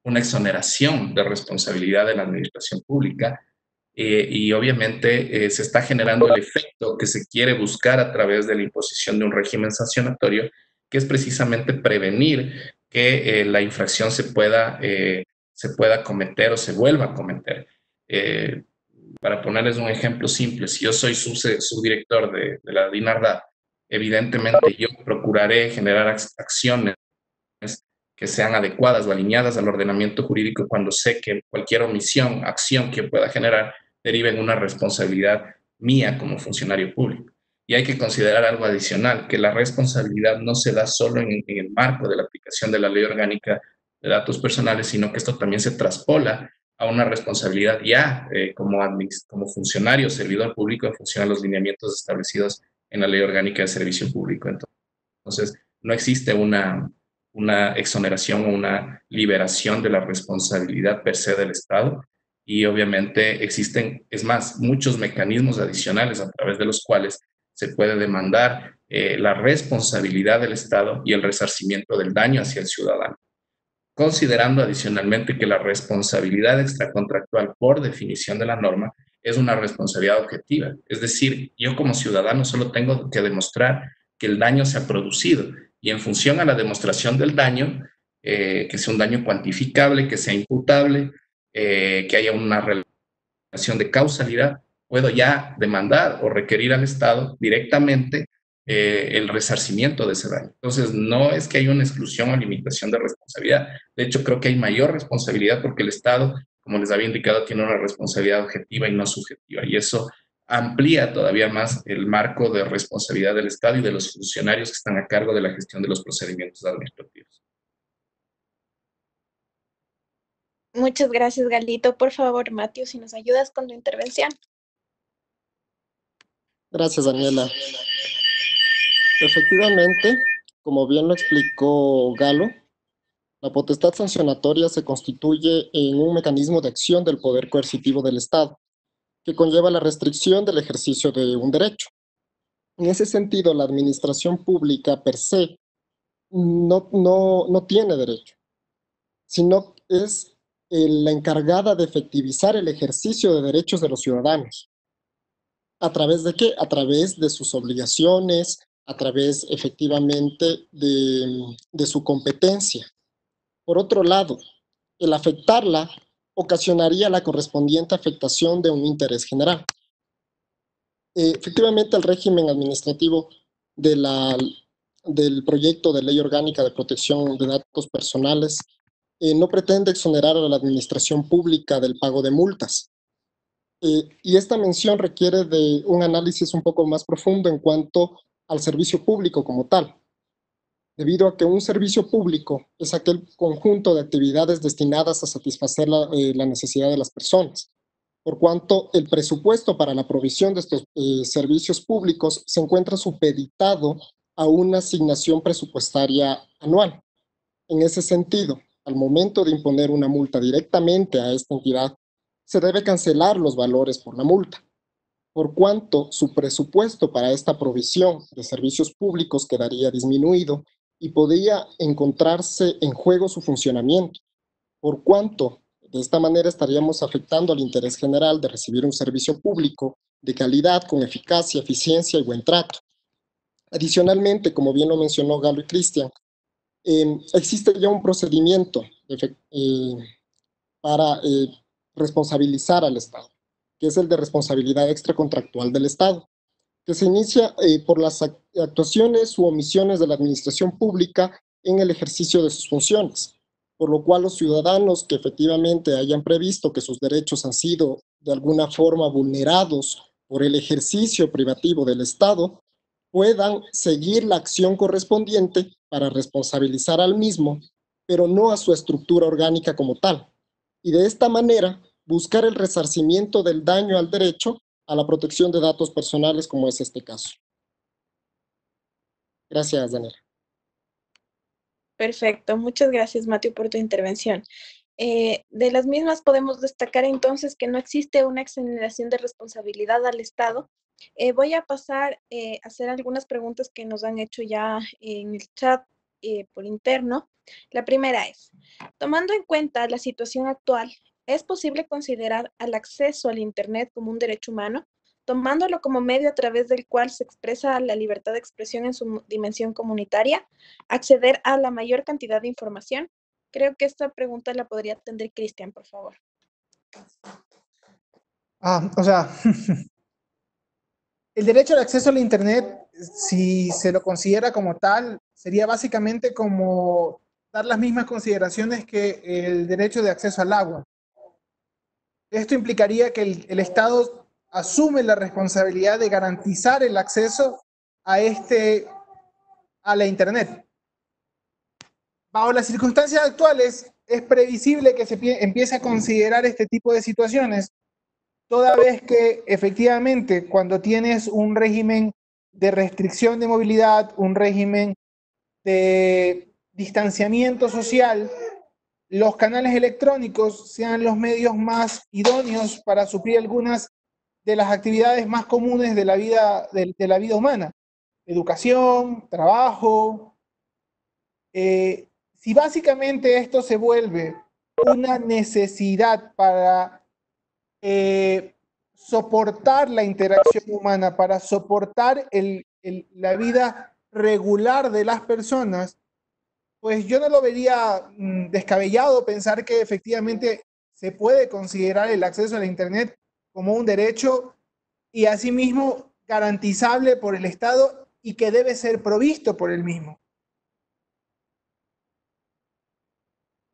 Speaker 2: exoneración de responsabilidad de la administración pública y obviamente se está generando el efecto que se quiere buscar a través de la imposición de un régimen sancionatorio, que es precisamente prevenir que la infracción se pueda cometer o se vuelva a cometer. Para ponerles un ejemplo simple, si yo soy subdirector de la DINARDAP, evidentemente yo procuraré generar acciones que sean adecuadas o alineadas al ordenamiento jurídico cuando sé que cualquier omisión, acción que pueda generar deriva en una responsabilidad mía como funcionario público. Y hay que considerar algo adicional, que la responsabilidad no se da solo en el marco de la aplicación de la Ley Orgánica de Datos Personales, sino que esto también se traspola a una responsabilidad ya como funcionario, servidor público en función a los lineamientos establecidos en la Ley Orgánica de Servicio Público. Entonces, no existe una exoneración o una liberación de la responsabilidad per se del Estado y obviamente existen, es más, muchos mecanismos adicionales a través de los cuales se puede demandar la responsabilidad del Estado y el resarcimiento del daño hacia el ciudadano, considerando adicionalmente que la responsabilidad extracontractual por definición de la norma es una responsabilidad objetiva. Es decir, yo como ciudadano solo tengo que demostrar que el daño se ha producido y en función a la demostración del daño, que sea un daño cuantificable, que sea imputable, que haya una relación de causalidad, puedo ya demandar o requerir al Estado directamente el resarcimiento de ese daño. Entonces, no es que haya una exclusión o limitación de responsabilidad. De hecho, creo que hay mayor responsabilidad porque el Estado, como les había indicado, tiene una responsabilidad objetiva y no subjetiva. Y eso amplía todavía más el marco de responsabilidad del Estado y de los funcionarios que están a cargo de la gestión de los procedimientos administrativos.
Speaker 1: Muchas gracias, Galito. Por favor, Matthew, si nos ayudas con tu intervención.
Speaker 3: Gracias, Daniela. Efectivamente, como bien lo explicó Galo, la potestad sancionatoria se constituye en un mecanismo de acción del poder coercitivo del Estado, que conlleva la restricción del ejercicio de un derecho. En ese sentido, la administración pública per se no tiene derecho, sino es la encargada de efectivizar el ejercicio de derechos de los ciudadanos. ¿A través de qué? A través de sus obligaciones, a través efectivamente de su competencia. Por otro lado, el afectarla ocasionaría la correspondiente afectación de un interés general. Efectivamente, el régimen administrativo del proyecto de ley orgánica de protección de datos personales no pretende exonerar a la administración pública del pago de multas. Y esta mención requiere de un análisis un poco más profundo en cuanto al servicio público como tal, debido a que un servicio público es aquel conjunto de actividades destinadas a satisfacer la necesidad de las personas, por cuanto el presupuesto para la provisión de estos servicios públicos se encuentra supeditado a una asignación presupuestaria anual. En ese sentido, al momento de imponer una multa directamente a esta entidad, se debe cancelar los valores por la multa, por cuanto su presupuesto para esta provisión de servicios públicos quedaría disminuido y podría encontrarse en juego su funcionamiento, por cuanto de esta manera estaríamos afectando al interés general de recibir un servicio público de calidad, con eficacia, eficiencia y buen trato. Adicionalmente, como bien lo mencionó Galo y Cristian, existe ya un procedimiento para responsabilizar al Estado, que es el de responsabilidad extracontractual del Estado, que se inicia por las actuaciones u omisiones de la administración pública en el ejercicio de sus funciones, por lo cual los ciudadanos que efectivamente hayan previsto que sus derechos han sido de alguna forma vulnerados por el ejercicio privativo del Estado, puedan seguir la acción correspondiente para responsabilizar al mismo, pero no a su estructura orgánica como tal. Y de esta manera, buscar el resarcimiento del daño al derecho a la protección de datos personales, como es este caso. Gracias, Daniela.
Speaker 1: Perfecto. Muchas gracias, Matthew, por tu intervención. De las mismas podemos destacar entonces que no existe una exoneración de responsabilidad al Estado Voy a pasar a hacer algunas preguntas que nos han hecho ya en el chat por interno. La primera es, tomando en cuenta la situación actual, ¿es posible considerar al acceso al Internet como un derecho humano, tomándolo como medio a través del cual se expresa la libertad de expresión en su dimensión comunitaria, acceder a la mayor cantidad de información? Creo que esta pregunta la podría atender Cristian, por favor.
Speaker 4: O sea, el derecho al acceso al Internet, si se lo considera como tal, sería básicamente como dar las mismas consideraciones que el derecho de acceso al agua. Esto implicaría que el Estado asume la responsabilidad de garantizar el acceso a la Internet. Bajo las circunstancias actuales, es previsible que se empiece a considerar este tipo de situaciones, toda vez que efectivamente cuando tienes un régimen de restricción de movilidad, un régimen de distanciamiento social, los canales electrónicos sean los medios más idóneos para suplir algunas de las actividades más comunes de la vida humana. Educación, trabajo. Si básicamente esto se vuelve una necesidad para soportar la interacción humana, para soportar la vida regular de las personas, pues yo no lo vería descabellado pensar que efectivamente se puede considerar el acceso a la Internet como un derecho y asimismo garantizable por el Estado y que debe ser provisto por el mismo.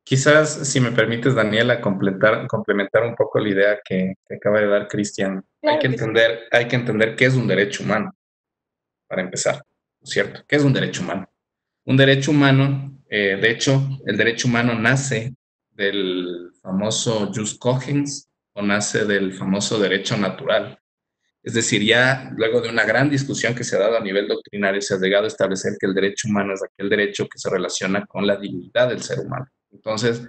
Speaker 2: Quizás, si me permites, Daniela, complementar un poco la idea que acaba de dar Cristian.
Speaker 1: Claro que sí.
Speaker 2: Hay que entender qué es un derecho humano, para empezar, ¿no es cierto? ¿Qué es un derecho humano? Un derecho humano, de hecho, el derecho humano nace del famoso jus cogens o nace del famoso derecho natural. Es decir, ya luego de una gran discusión que se ha dado a nivel doctrinario, se ha llegado a establecer que el derecho humano es aquel derecho que se relaciona con la dignidad del ser humano. Entonces,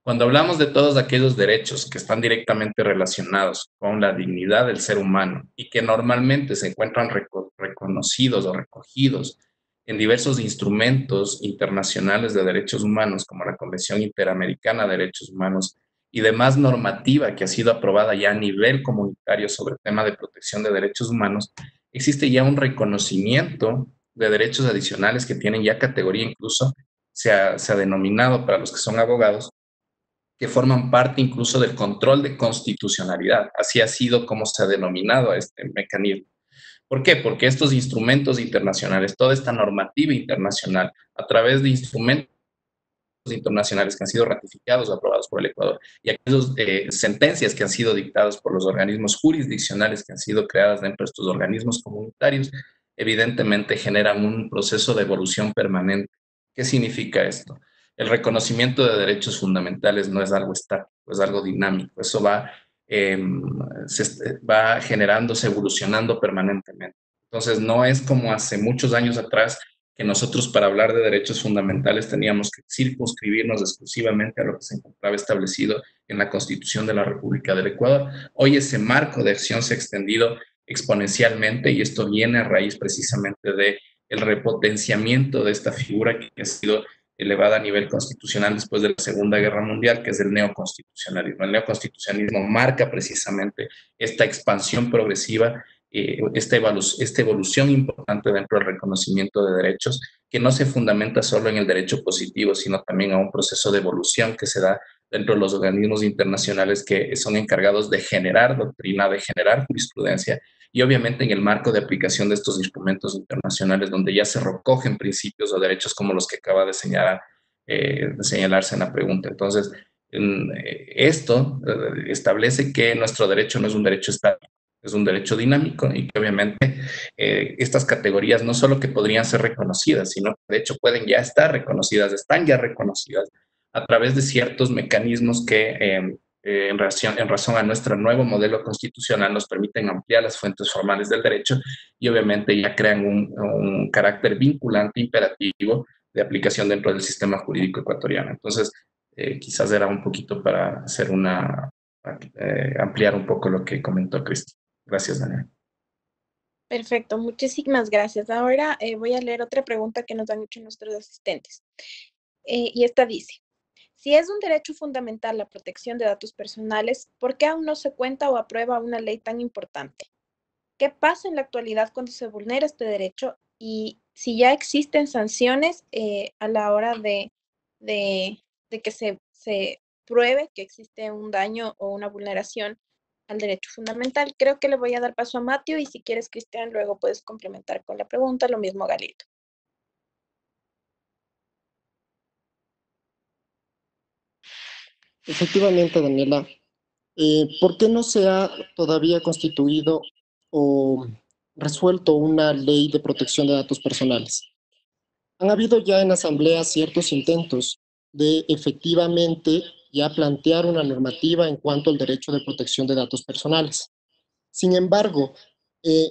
Speaker 2: cuando hablamos de todos aquellos derechos que están directamente relacionados con la dignidad del ser humano y que normalmente se encuentran reconocidos o recogidos en diversos instrumentos internacionales de derechos humanos, como la Convención Interamericana de Derechos Humanos y demás normativa que ha sido aprobada ya a nivel comunitario sobre el tema de protección de derechos humanos, existe ya un reconocimiento de derechos adicionales que tienen ya categoría, incluso se ha denominado para los que son abogados, que forman parte incluso del control de constitucionalidad. Así ha sido como se ha denominado a este mecanismo. ¿Por qué? Porque estos instrumentos internacionales, toda esta normativa internacional, a través de instrumentos internacionales que han sido ratificados o aprobados por el Ecuador y aquellas sentencias que han sido dictadas por los organismos jurisdiccionales que han sido creadas dentro de estos organismos comunitarios, evidentemente generan un proceso de evolución permanente. ¿Qué significa esto? El reconocimiento de derechos fundamentales no es algo estático, es algo dinámico. Eso va generándose, evolucionando permanentemente. Entonces, no es como hace muchos años atrás que nosotros para hablar de derechos fundamentales teníamos que circunscribirnos exclusivamente a lo que se encontraba establecido en la Constitución de la República del Ecuador. Hoy ese marco de acción se ha extendido exponencialmente y esto viene a raíz precisamente de el repotenciamiento de esta figura que ha sido elevada a nivel constitucional después de la Segunda Guerra Mundial, que es el neoconstitucionalismo. El neoconstitucionalismo marca precisamente esta expansión progresiva, esta evolución importante dentro del reconocimiento de derechos, que no se fundamenta solo en el derecho positivo, sino también a un proceso de evolución que se da dentro de los organismos internacionales que son encargados de generar doctrina, de generar jurisprudencia, y obviamente en el marco de aplicación de estos instrumentos internacionales donde ya se recogen principios o derechos como los que acaba de señalarse en la pregunta. Entonces, esto establece que nuestro derecho no es un derecho estático, es un derecho dinámico y que obviamente estas categorías no solo que podrían ser reconocidas, sino que de hecho pueden ya estar reconocidas, están ya reconocidas a través de ciertos mecanismos que en razón a nuestro nuevo modelo constitucional nos permiten ampliar las fuentes formales del derecho y obviamente ya crean un carácter vinculante imperativo de aplicación dentro del sistema jurídico ecuatoriano. Entonces, quizás era un poquito para hacer ampliar un poco lo que comentó Cristi. Gracias, Daniel.
Speaker 1: Perfecto, muchísimas gracias. Ahora voy a leer otra pregunta que nos han hecho nuestros asistentes. Y esta dice, si es un derecho fundamental la protección de datos personales, ¿por qué aún no se cuenta o aprueba una ley tan importante? ¿Qué pasa en la actualidad cuando se vulnera este derecho? Y si ya existen sanciones a la hora de que se pruebe que existe un daño o una vulneración al derecho fundamental. Creo que le voy a dar paso a Mateo y si quieres, Cristian, luego puedes complementar con la pregunta, lo mismo Galito.
Speaker 3: Efectivamente, Daniela, ¿por qué no se ha todavía constituido o resuelto una ley de protección de datos personales? Han habido ya en Asamblea ciertos intentos de efectivamente ya plantear una normativa en cuanto al derecho de protección de datos personales. Sin embargo,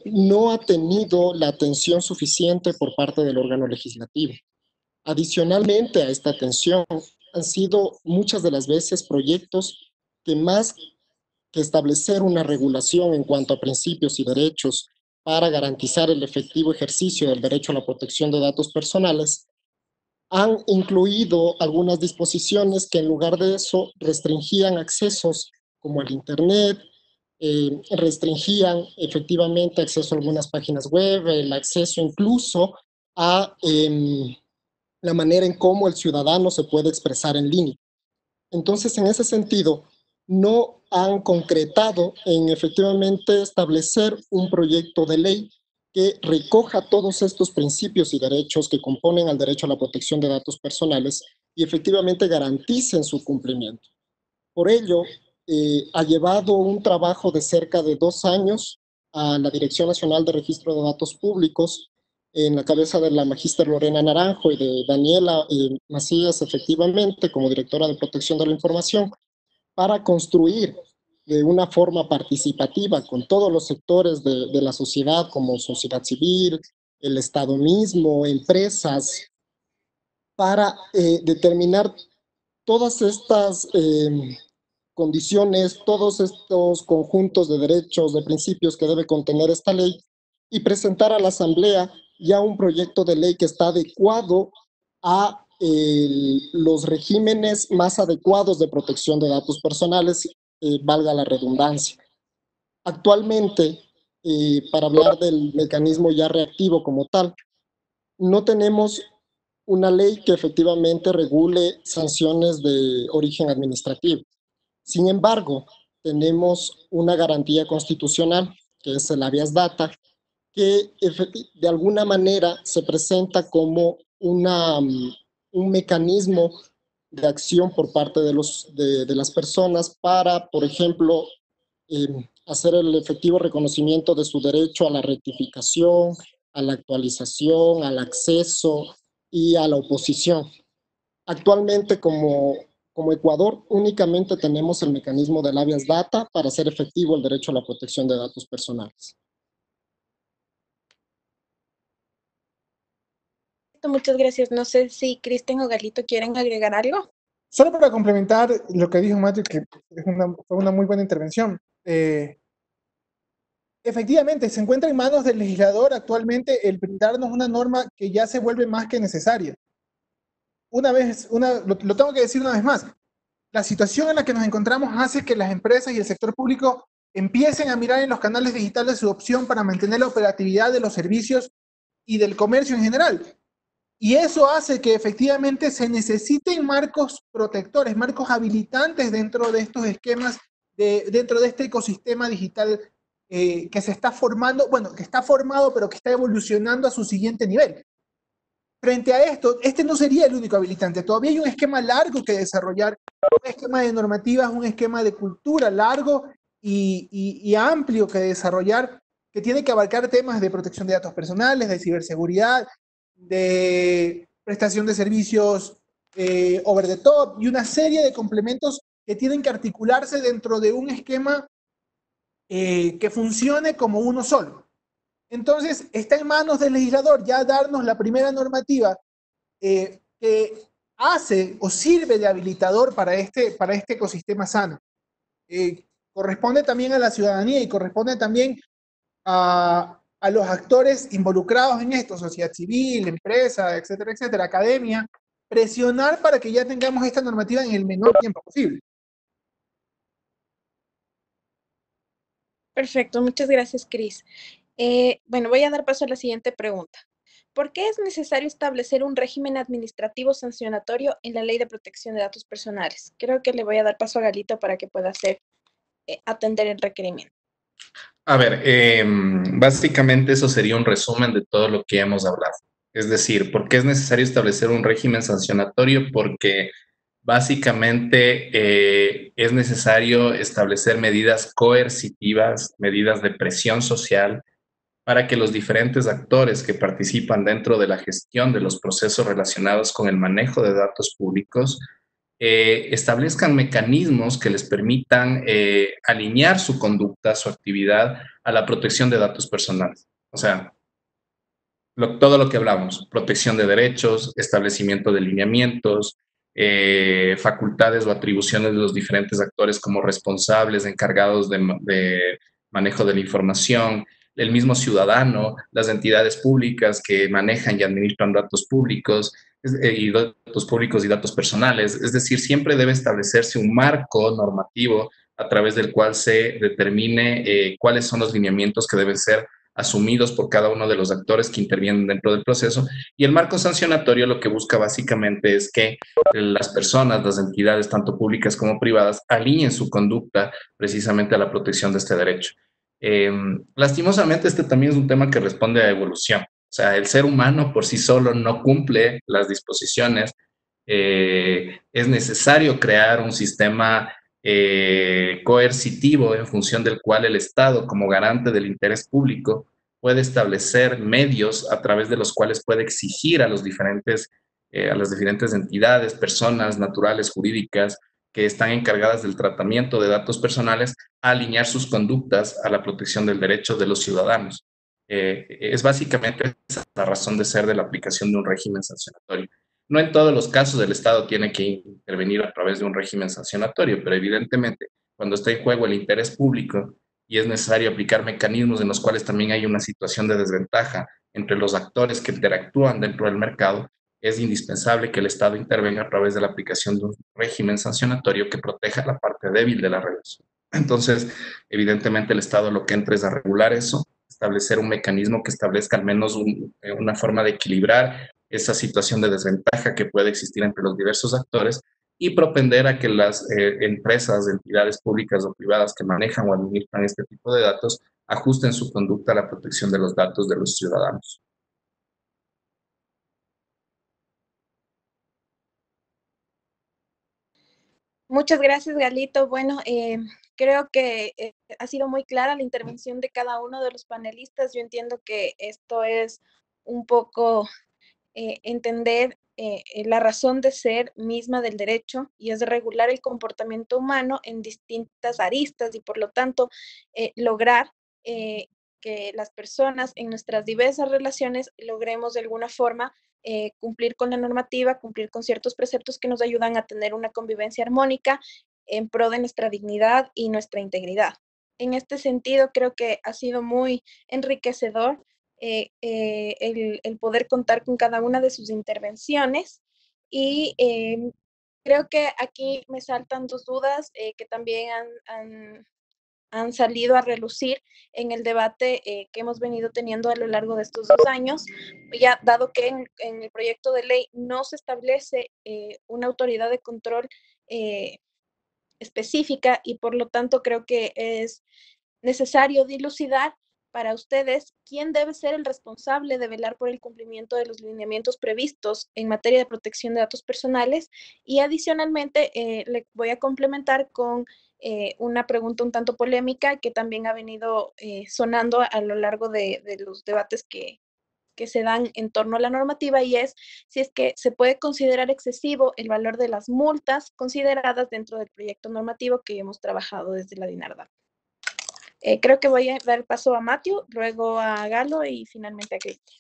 Speaker 3: no ha tenido la atención suficiente por parte del órgano legislativo. Adicionalmente a esta atención, han sido muchas de las veces proyectos que más que establecer una regulación en cuanto a principios y derechos para garantizar el efectivo ejercicio del derecho a la protección de datos personales, han incluido algunas disposiciones que en lugar de eso restringían accesos como el Internet, restringían efectivamente acceso a algunas páginas web, el acceso incluso a la manera en cómo el ciudadano se puede expresar en línea. Entonces, en ese sentido, no han concretado en efectivamente establecer un proyecto de ley que recoja todos estos principios y derechos que componen al derecho a la protección de datos personales y efectivamente garanticen su cumplimiento. Por ello, ha llevado un trabajo de cerca de 2 años a la Dirección Nacional de Registro de Datos Públicos, en la cabeza de la magíster Lorena Naranjo y de Daniela Macías, efectivamente, como directora de Protección de la Información, para construir de una forma participativa con todos los sectores de la sociedad, como sociedad civil, el Estado mismo, empresas, para determinar todas estas condiciones, todos estos conjuntos de derechos, de principios que debe contener esta ley y presentar a la Asamblea ya un proyecto de ley que está adecuado a los regímenes más adecuados de protección de datos personales, valga la redundancia. Actualmente, para hablar del mecanismo ya reactivo como tal, no tenemos una ley que efectivamente regule sanciones de origen administrativo. Sin embargo, tenemos una garantía constitucional, que es el habeas data, que de alguna manera se presenta como un mecanismo de acción por parte de las personas para, por ejemplo, hacer el efectivo reconocimiento de su derecho a la rectificación, a la actualización, al acceso y a la oposición. Actualmente, como Ecuador, únicamente tenemos el mecanismo del habeas data para hacer efectivo el derecho a la protección de datos personales.
Speaker 1: Muchas gracias. No sé si Cristian o Galito quieren agregar algo.
Speaker 4: Solo para complementar lo que dijo Matthew, que fue una muy buena intervención. Efectivamente, se encuentra en manos del legislador actualmente el brindarnos una norma que ya se vuelve más que necesaria. Lo tengo que decir una vez más, la situación en la que nos encontramos hace que las empresas y el sector público empiecen a mirar en los canales digitales su opción para mantener la operatividad de los servicios y del comercio en general. Y eso hace que efectivamente se necesiten marcos protectores, marcos habilitantes dentro de estos esquemas, dentro de este ecosistema digital que se está formando, bueno, que está formado, pero que está evolucionando a su siguiente nivel. Frente a esto, este no sería el único habilitante. Todavía hay un esquema largo que desarrollar, un esquema de normativas, un esquema de cultura largo y amplio que desarrollar, que tiene que abarcar temas de protección de datos personales, de ciberseguridad, de prestación de servicios over the top y una serie de complementos que tienen que articularse dentro de un esquema que funcione como uno solo. Entonces, está en manos del legislador ya darnos la primera normativa que hace o sirve de habilitador para este ecosistema sano. Corresponde también a la ciudadanía y corresponde también a a los actores involucrados en esto, sociedad civil, empresa, etcétera, etcétera, academia, presionar para que ya tengamos esta normativa en el menor tiempo posible.
Speaker 1: Perfecto, muchas gracias, Cris. Bueno, voy a dar paso a la siguiente pregunta. ¿Por qué es necesario establecer un régimen administrativo sancionatorio en la Ley de Protección de Datos Personales? Creo que le voy a dar paso a Galito para que pueda atender el requerimiento.
Speaker 2: A ver, básicamente eso sería un resumen de todo lo que hemos hablado. Es decir, ¿por qué es necesario establecer un régimen sancionatorio? Porque básicamente es necesario establecer medidas coercitivas, medidas de presión social para que los diferentes actores que participan dentro de la gestión de los procesos relacionados con el manejo de datos públicos establezcan mecanismos que les permitan alinear su conducta, su actividad a la protección de datos personales. O sea, todo lo que hablamos, protección de derechos, establecimiento de lineamientos, facultades o atribuciones de los diferentes actores como responsables, encargados de manejo de la información, el mismo ciudadano, las entidades públicas que manejan y administran datos públicos, y datos públicos y datos personales. Es decir, siempre debe establecerse un marco normativo a través del cual se determine cuáles son los lineamientos que deben ser asumidos por cada uno de los actores que intervienen dentro del proceso. Y el marco sancionatorio lo que busca básicamente es que las personas, las entidades, tanto públicas como privadas, alineen su conducta precisamente a la protección de este derecho. Lastimosamente, este también es un tema que responde a evolución. O sea, el ser humano por sí solo no cumple las disposiciones. Es necesario crear un sistema coercitivo en función del cual el Estado, como garante del interés público, puede establecer medios a través de los cuales puede exigir a las diferentes entidades, personas naturales, jurídicas, que están encargadas del tratamiento de datos personales, a alinear sus conductas a la protección del derecho de los ciudadanos. Es básicamente esa la razón de ser de la aplicación de un régimen sancionatorio. No en todos los casos el Estado tiene que intervenir a través de un régimen sancionatorio, pero evidentemente cuando está en juego el interés público y es necesario aplicar mecanismos en los cuales también hay una situación de desventaja entre los actores que interactúan dentro del mercado, es indispensable que el Estado intervenga a través de la aplicación de un régimen sancionatorio que proteja la parte débil de la relación. Entonces, evidentemente el Estado lo que entra es a regular eso, establecer un mecanismo que establezca al menos una forma de equilibrar esa situación de desventaja que puede existir entre los diversos actores y propender a que las empresas, entidades públicas o privadas que manejan o administran este tipo de datos ajusten su conducta a la protección de los datos de los ciudadanos.
Speaker 1: Muchas gracias, Galito. Bueno, creo que ha sido muy clara la intervención de cada uno de los panelistas. Yo entiendo que esto es un poco entender la razón de ser misma del derecho y es de regular el comportamiento humano en distintas aristas y por lo tanto lograr que las personas en nuestras diversas relaciones logremos de alguna forma cumplir con la normativa, cumplir con ciertos preceptos que nos ayudan a tener una convivencia armónica en pro de nuestra dignidad y nuestra integridad. En este sentido, creo que ha sido muy enriquecedor el poder contar con cada una de sus intervenciones y creo que aquí me saltan dos dudas que también han salido a relucir en el debate que hemos venido teniendo a lo largo de estos 2 años, ya dado que en el proyecto de ley no se establece una autoridad de control específica y por lo tanto creo que es necesario dilucidar para ustedes quién debe ser el responsable de velar por el cumplimiento de los lineamientos previstos en materia de protección de datos personales y adicionalmente le voy a complementar con una pregunta un tanto polémica que también ha venido sonando a lo largo de los debates que se dan en torno a la normativa y es si es que se puede considerar excesivo el valor de las multas consideradas dentro del proyecto normativo que hemos trabajado desde la DINARDAP. Creo que voy a dar paso a Matthew, luego a Galo y finalmente a Cristian.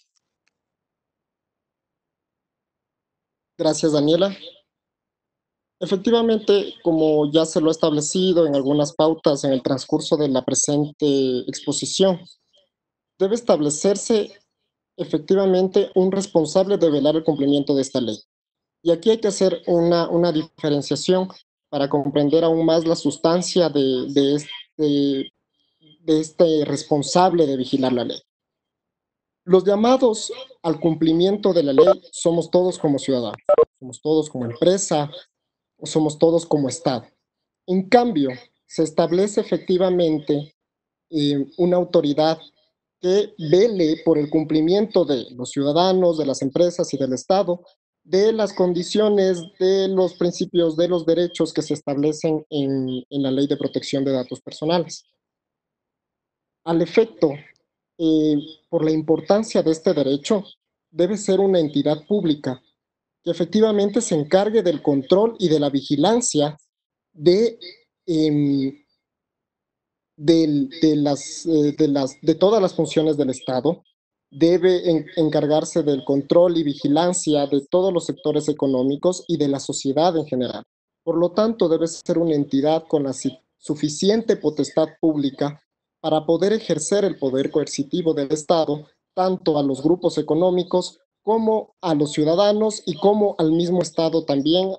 Speaker 3: Gracias, Daniela. Efectivamente, como ya se lo ha establecido en algunas pautas en el transcurso de la presente exposición, debe establecerse efectivamente un responsable de velar el cumplimiento de esta ley. Y aquí hay que hacer una diferenciación para comprender aún más la sustancia de este responsable de vigilar la ley. Los llamados al cumplimiento de la ley somos todos como ciudadanos, somos todos como empresa, somos todos como Estado. En cambio, se establece efectivamente una autoridad que vele por el cumplimiento de los ciudadanos, de las empresas y del Estado, de las condiciones, de los principios, de los derechos que se establecen en la Ley de Protección de Datos Personales. Al efecto, por la importancia de este derecho, debe ser una entidad pública que efectivamente se encargue del control y de la vigilancia de, em, de todas las funciones del Estado, debe encargarse del control y vigilancia de todos los sectores económicos y de la sociedad en general. Por lo tanto, debe ser una entidad con la suficiente potestad pública para poder ejercer el poder coercitivo del Estado, tanto a los grupos económicos como a los ciudadanos y como al mismo Estado también,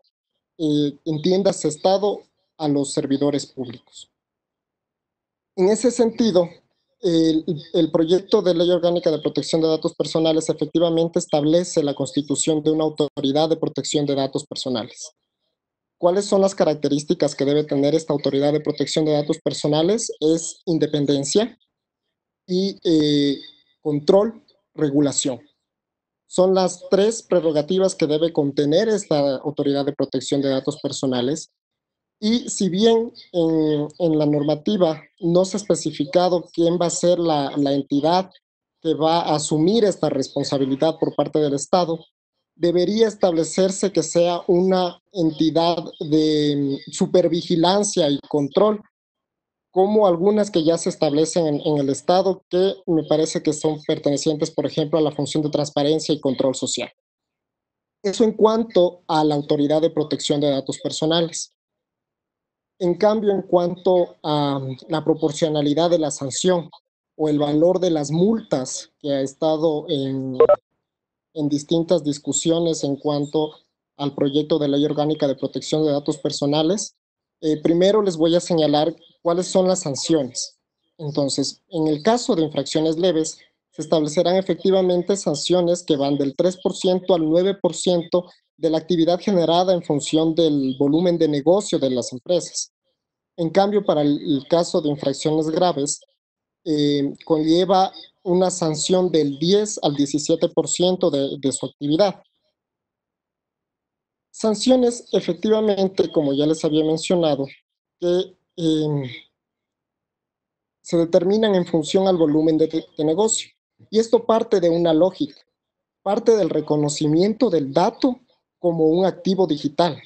Speaker 3: entiéndase Estado, a los servidores públicos. En ese sentido, el proyecto de Ley Orgánica de Protección de Datos Personales efectivamente establece la constitución de una autoridad de protección de datos personales. ¿Cuáles son las características que debe tener esta autoridad de protección de datos personales? Es independencia y control, regulación. Son las tres prerrogativas que debe contener esta autoridad de protección de datos personales. Y si bien en la normativa no se ha especificado quién va a ser la entidad que va a asumir esta responsabilidad por parte del Estado, debería establecerse que sea una entidad de supervigilancia y control, como algunas que ya se establecen en el Estado, que me parece que son pertenecientes, por ejemplo, a la función de transparencia y control social. Eso en cuanto a la autoridad de protección de datos personales. En cambio, en cuanto a la proporcionalidad de la sanción o el valor de las multas que ha estado en distintas discusiones en cuanto al proyecto de ley orgánica de protección de datos personales, primero les voy a señalar cuáles son las sanciones. Entonces, en el caso de infracciones leves, se establecerán efectivamente sanciones que van del 3% al 9% de la actividad generada en función del volumen de negocio de las empresas. En cambio, para el caso de infracciones graves, conlleva una sanción del 10 al 17% de su actividad. Sanciones, efectivamente, como ya les había mencionado, que se determinan en función al volumen de negocio. Y esto parte de una lógica, parte del reconocimiento del dato como un activo digital,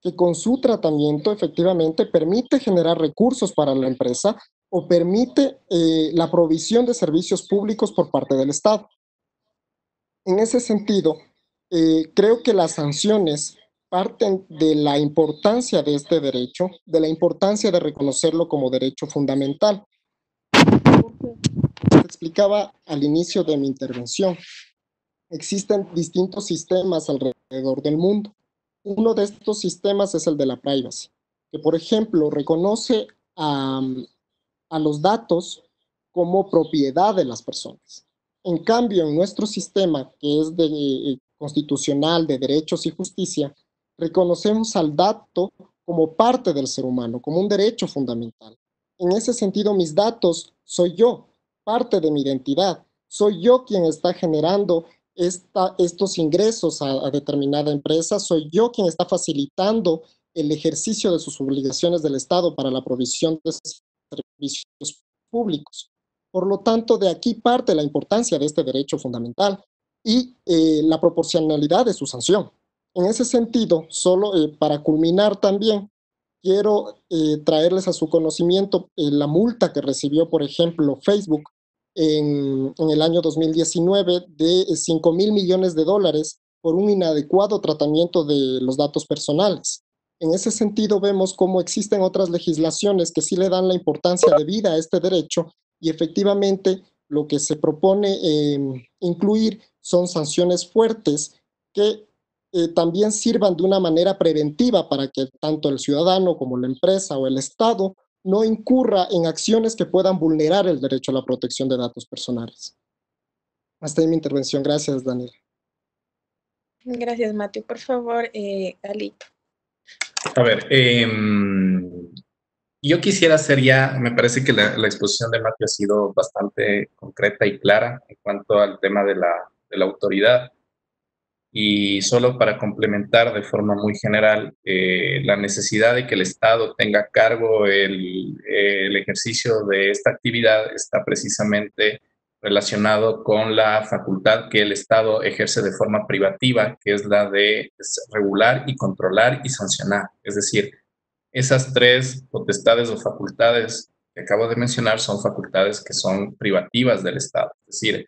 Speaker 3: que con su tratamiento efectivamente permite generar recursos para la empresa o permite la provisión de servicios públicos por parte del Estado. En ese sentido, creo que las sanciones parten de la importancia de este derecho, de la importancia de reconocerlo como derecho fundamental. Te explicaba al inicio de mi intervención, existen distintos sistemas alrededor del mundo. Uno de estos sistemas es el de la privacy, que por ejemplo reconoce a los datos como propiedad de las personas. En cambio, en nuestro sistema, que es constitucional de derechos y justicia, reconocemos al dato como parte del ser humano, como un derecho fundamental. En ese sentido, mis datos soy yo, parte de mi identidad. Soy yo quien está generando estos ingresos a determinada empresa, soy yo quien está facilitando el ejercicio de sus obligaciones del Estado para la provisión de servicios públicos. Por lo tanto, de aquí parte la importancia de este derecho fundamental y la proporcionalidad de su sanción. En ese sentido, solo para culminar también, quiero traerles a su conocimiento la multa que recibió, por ejemplo, Facebook en el año 2019 de $5,000 millones por un inadecuado tratamiento de los datos personales. En ese sentido, vemos cómo existen otras legislaciones que sí le dan la importancia debida a este derecho y efectivamente lo que se propone incluir son sanciones fuertes que también sirvan de una manera preventiva para que tanto el ciudadano como la empresa o el Estado no incurra en acciones que puedan vulnerar el derecho a la protección de datos personales. Hasta ahí mi intervención. Gracias, Daniel.
Speaker 1: Gracias, Mateo. Por favor, Alito.
Speaker 2: A ver, yo quisiera hacer ya, me parece que la exposición de Mateo ha sido bastante concreta y clara en cuanto al tema de la autoridad. Y solo para complementar de forma muy general, la necesidad de que el Estado tenga a cargo el ejercicio de esta actividad está precisamente relacionado con la facultad que el Estado ejerce de forma privativa, que es la de regular y controlar y sancionar. Es decir, esas tres potestades o facultades que acabo de mencionar son facultades que son privativas del Estado. Es decir,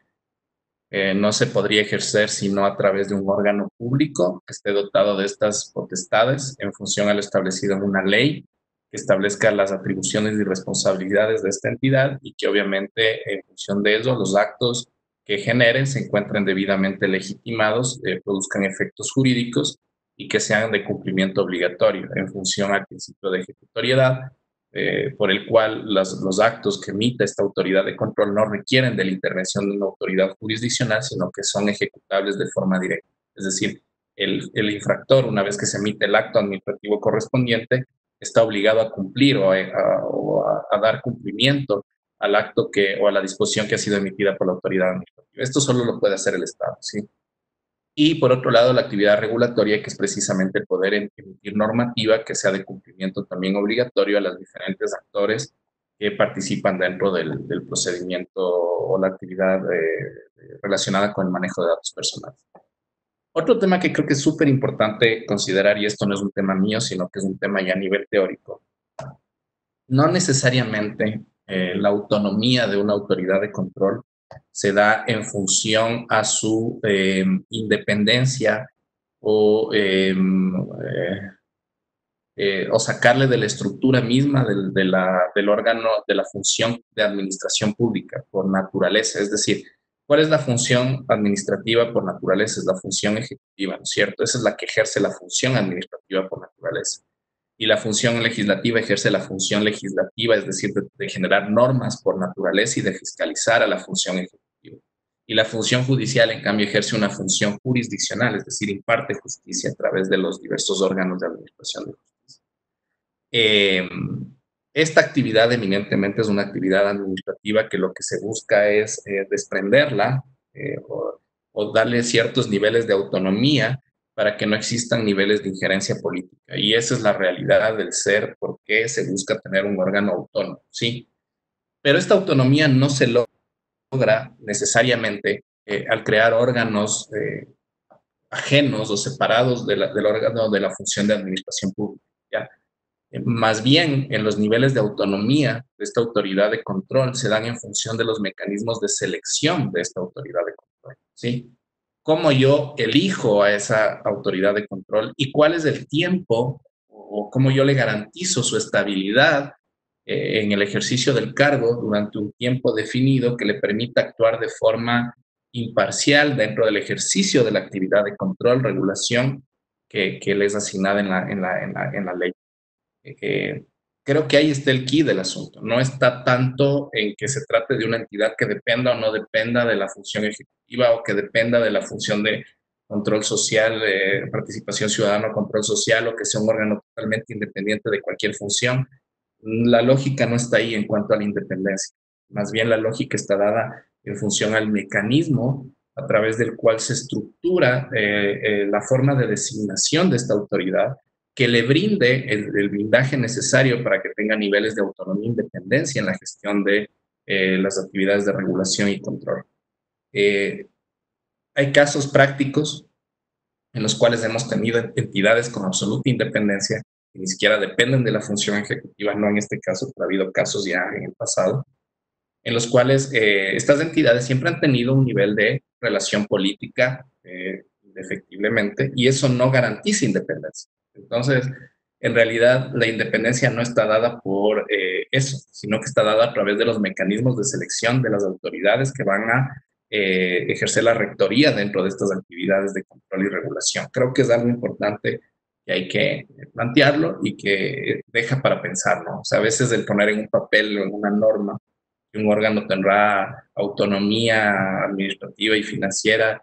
Speaker 2: no se podría ejercer sino a través de un órgano público que esté dotado de estas potestades en función a lo establecido en una ley que establezca las atribuciones y responsabilidades de esta entidad y que obviamente en función de eso los actos que generen se encuentren debidamente legitimados, produzcan efectos jurídicos y que sean de cumplimiento obligatorio en función al principio de ejecutoriedad, por el cual los actos que emite esta autoridad de control no requieren de la intervención de una autoridad jurisdiccional, sino que son ejecutables de forma directa. Es decir, el infractor, una vez que se emite el acto administrativo correspondiente, está obligado a cumplir o a dar cumplimiento al acto o a la disposición que ha sido emitida por la autoridad administrativa. Esto solo lo puede hacer el Estado, ¿sí? Y por otro lado, la actividad regulatoria, que es precisamente el poder emitir normativa que sea de cumplimiento también obligatorio a los diferentes actores que participan dentro del procedimiento o la actividad relacionada con el manejo de datos personales. Otro tema que creo que es súper importante considerar, y esto no es un tema mío, sino que es un tema ya a nivel teórico, no necesariamente la autonomía de una autoridad de control se da en función a su independencia o sacarle de la estructura misma del órgano, de la función de administración pública por naturaleza. Es decir, ¿cuál es la función administrativa por naturaleza? Es la función ejecutiva, ¿no es cierto? Esa es la que ejerce la función administrativa por naturaleza. Y la función legislativa ejerce la función legislativa, es decir, de generar normas por naturaleza y de fiscalizar a la función ejecutiva. Y la función judicial, en cambio, ejerce una función jurisdiccional, es decir, imparte justicia a través de los diversos órganos de administración de justicia. Esta actividad eminentemente es una actividad administrativa que lo que se busca es desprenderla o darle ciertos niveles de autonomía para que no existan niveles de injerencia política. Y esa es la realidad del ser, por qué se busca tener un órgano autónomo, ¿sí? Pero esta autonomía no se logra necesariamente al crear órganos ajenos o separados del órgano de la función de administración pública, ¿ya? Más bien, en los niveles de autonomía de esta autoridad de control se dan en función de los mecanismos de selección de esta autoridad de control, ¿sí? Cómo yo elijo a esa autoridad de control y cuál es el tiempo o cómo yo le garantizo su estabilidad en el ejercicio del cargo durante un tiempo definido que le permita actuar de forma imparcial dentro del ejercicio de la actividad de control, regulación que le es asignada en la ley. Creo que ahí está el quid del asunto. No está tanto en que se trate de una entidad que dependa o no dependa de la función ejecutiva o que dependa de la función de control social, de participación ciudadana, control social, o que sea un órgano totalmente independiente de cualquier función. La lógica no está ahí en cuanto a la independencia. Más bien la lógica está dada en función al mecanismo a través del cual se estructura la forma de designación de esta autoridad que le brinde el blindaje necesario para que tenga niveles de autonomía e independencia en la gestión de las actividades de regulación y control. Hay casos prácticos en los cuales hemos tenido entidades con absoluta independencia que ni siquiera dependen de la función ejecutiva, no en este caso, pero ha habido casos ya en el pasado, en los cuales estas entidades siempre han tenido un nivel de relación política indefectiblemente, y eso no garantiza independencia. Entonces, en realidad la independencia no está dada por eso, sino que está dada a través de los mecanismos de selección de las autoridades que van a ejercer la rectoría dentro de estas actividades de control y regulación. Creo que es algo importante que hay que plantearlo y que deja para pensar, ¿no? O sea, a veces el poner en un papel o en una norma que un órgano tendrá autonomía administrativa y financiera,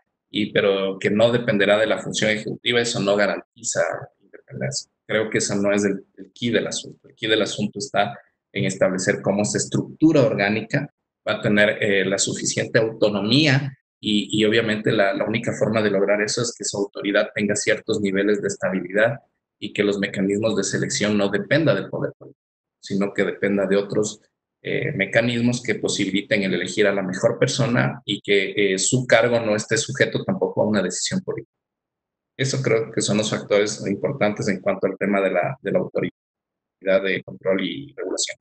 Speaker 2: pero que no dependerá de la función ejecutiva, eso no garantiza independencia. Creo que eso no es el key del asunto. El key del asunto está en establecer cómo esa estructura orgánica va a tener la suficiente autonomía y obviamente la única forma de lograr eso es que su autoridad tenga ciertos niveles de estabilidad y que los mecanismos de selección no dependan del poder político, sino que dependa de otros mecanismos que posibiliten el elegir a la mejor persona y que su cargo no esté sujeto tampoco a una decisión política. Eso creo que son los factores importantes en cuanto al tema de la autoridad de control y regulación.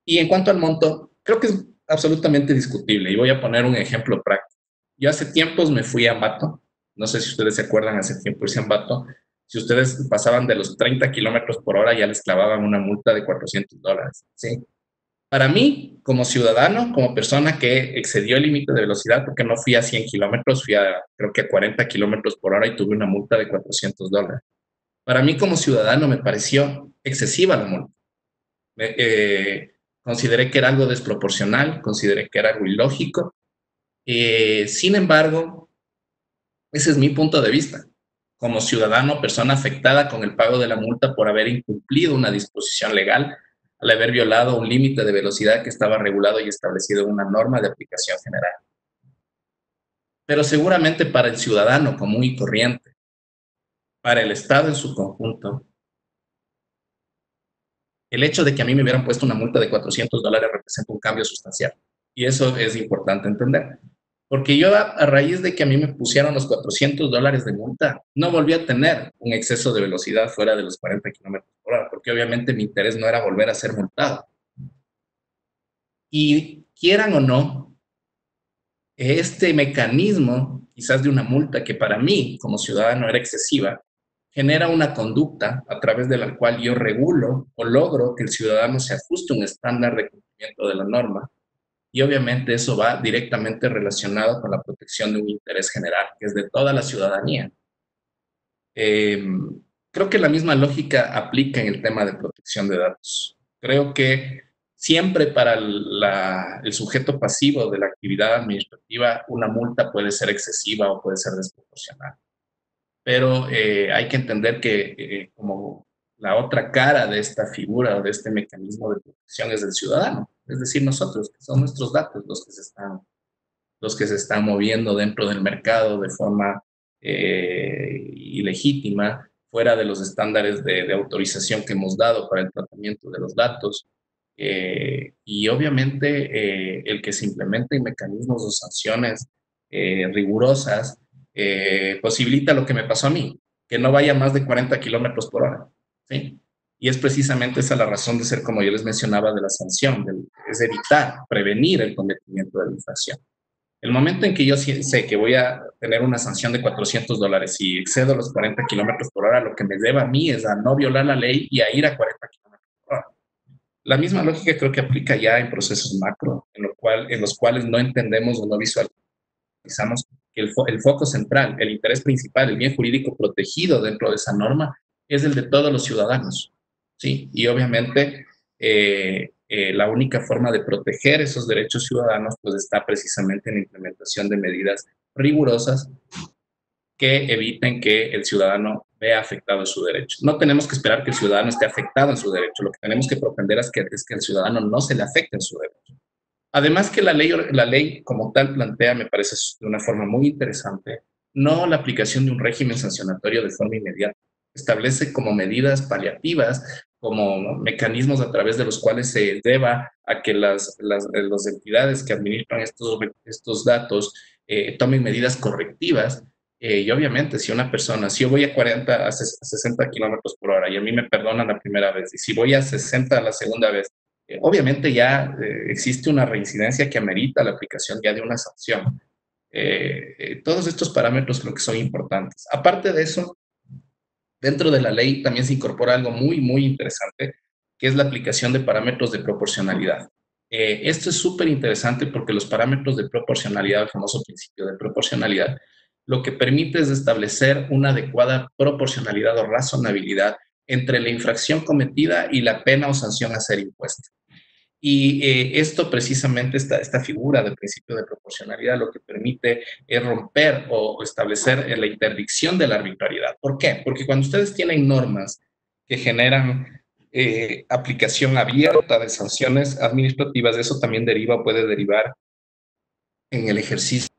Speaker 2: Y en cuanto al monto, creo que es absolutamente discutible y voy a poner un ejemplo práctico. Yo hace tiempos me fui a Ambato, no sé si ustedes se acuerdan, hace tiempo irse a Ambato, si ustedes pasaban de los 30 kilómetros por hora ya les clavaban una multa de $400, ¿sí? Para mí, como ciudadano, como persona que excedió el límite de velocidad, porque no fui a 100 kilómetros, fui creo que a 40 kilómetros por hora y tuve una multa de $400. Para mí, como ciudadano, me pareció excesiva la multa. Consideré que era algo desproporcional, consideré que era algo ilógico. Sin embargo, ese es mi punto de vista. Como ciudadano, persona afectada con el pago de la multa por haber incumplido una disposición legal, al haber violado un límite de velocidad que estaba regulado y establecido en una norma de aplicación general. Pero seguramente para el ciudadano común y corriente, para el Estado en su conjunto, el hecho de que a mí me hubieran puesto una multa de $400 representa un cambio sustancial. Y eso es importante entender. Porque yo, a raíz de que a mí me pusieron los $400 de multa, no volví a tener un exceso de velocidad fuera de los 40 kilómetros por hora, porque obviamente mi interés no era volver a ser multado. Y quieran o no, este mecanismo, quizás de una multa que para mí, como ciudadano, era excesiva, genera una conducta a través de la cual yo regulo o logro que el ciudadano se ajuste a un estándar de cumplimiento de la norma. Y obviamente eso va directamente relacionado con la protección de un interés general, que es de toda la ciudadanía. Creo que la misma lógica aplica en el tema de protección de datos. Creo que siempre para el sujeto pasivo de la actividad administrativa, una multa puede ser excesiva o puede ser desproporcional. Pero hay que entender que como la otra cara de esta figura o de este mecanismo de protección es el ciudadano, es decir, nosotros, que son nuestros datos los que se están moviendo dentro del mercado de forma ilegítima, fuera de los estándares de autorización que hemos dado para el tratamiento de los datos. Y obviamente el que se implementen mecanismos o sanciones rigurosas posibilita lo que me pasó a mí, que no vaya más de 40 kilómetros por hora, ¿sí? Y es precisamente esa la razón de ser, como yo les mencionaba, de la sanción, es evitar, prevenir el cometimiento de la infracción. El momento en que yo sé que voy a tener una sanción de $400 y excedo los 40 kilómetros por hora, lo que me lleva a mí es a no violar la ley y a ir a 40 kilómetros por hora. La misma lógica creo que aplica ya en procesos macro, en los cuales no entendemos o no visualizamos que el foco central, el interés principal, el bien jurídico protegido dentro de esa norma es el de todos los ciudadanos, ¿sí? Y obviamente la única forma de proteger esos derechos ciudadanos pues está precisamente en la implementación de medidas rigurosas que eviten que el ciudadano vea afectado su derecho. No tenemos que esperar que el ciudadano esté afectado en su derecho, lo que tenemos que propender es que el ciudadano no se le afecte en su derecho. Además que la ley como tal plantea, me parece de una forma muy interesante, no la aplicación de un régimen sancionatorio de forma inmediata. Establece como medidas paliativas, como mecanismos a través de los cuales se deba a que las entidades que administran estos datos tomen medidas correctivas. Y obviamente, si yo voy a 40, a 60 kilómetros por hora y a mí me perdonan la primera vez, y si voy a 60 la segunda vez, obviamente ya existe una reincidencia que amerita la aplicación ya de una sanción. Todos estos parámetros creo que son importantes. Aparte de eso, Dentro de la ley también se incorpora algo muy, muy interesante, que es la aplicación de parámetros de proporcionalidad. Esto es súper interesante porque los parámetros de proporcionalidad, el famoso principio de proporcionalidad, lo que permite es establecer una adecuada proporcionalidad o razonabilidad entre la infracción cometida y la pena o sanción a ser impuesta. Y esto precisamente, esta figura del principio de proporcionalidad, lo que permite es romper o establecer la interdicción de la arbitrariedad. ¿Por qué? Porque cuando ustedes tienen normas que generan aplicación abierta de sanciones administrativas, eso también puede derivar en el ejercicio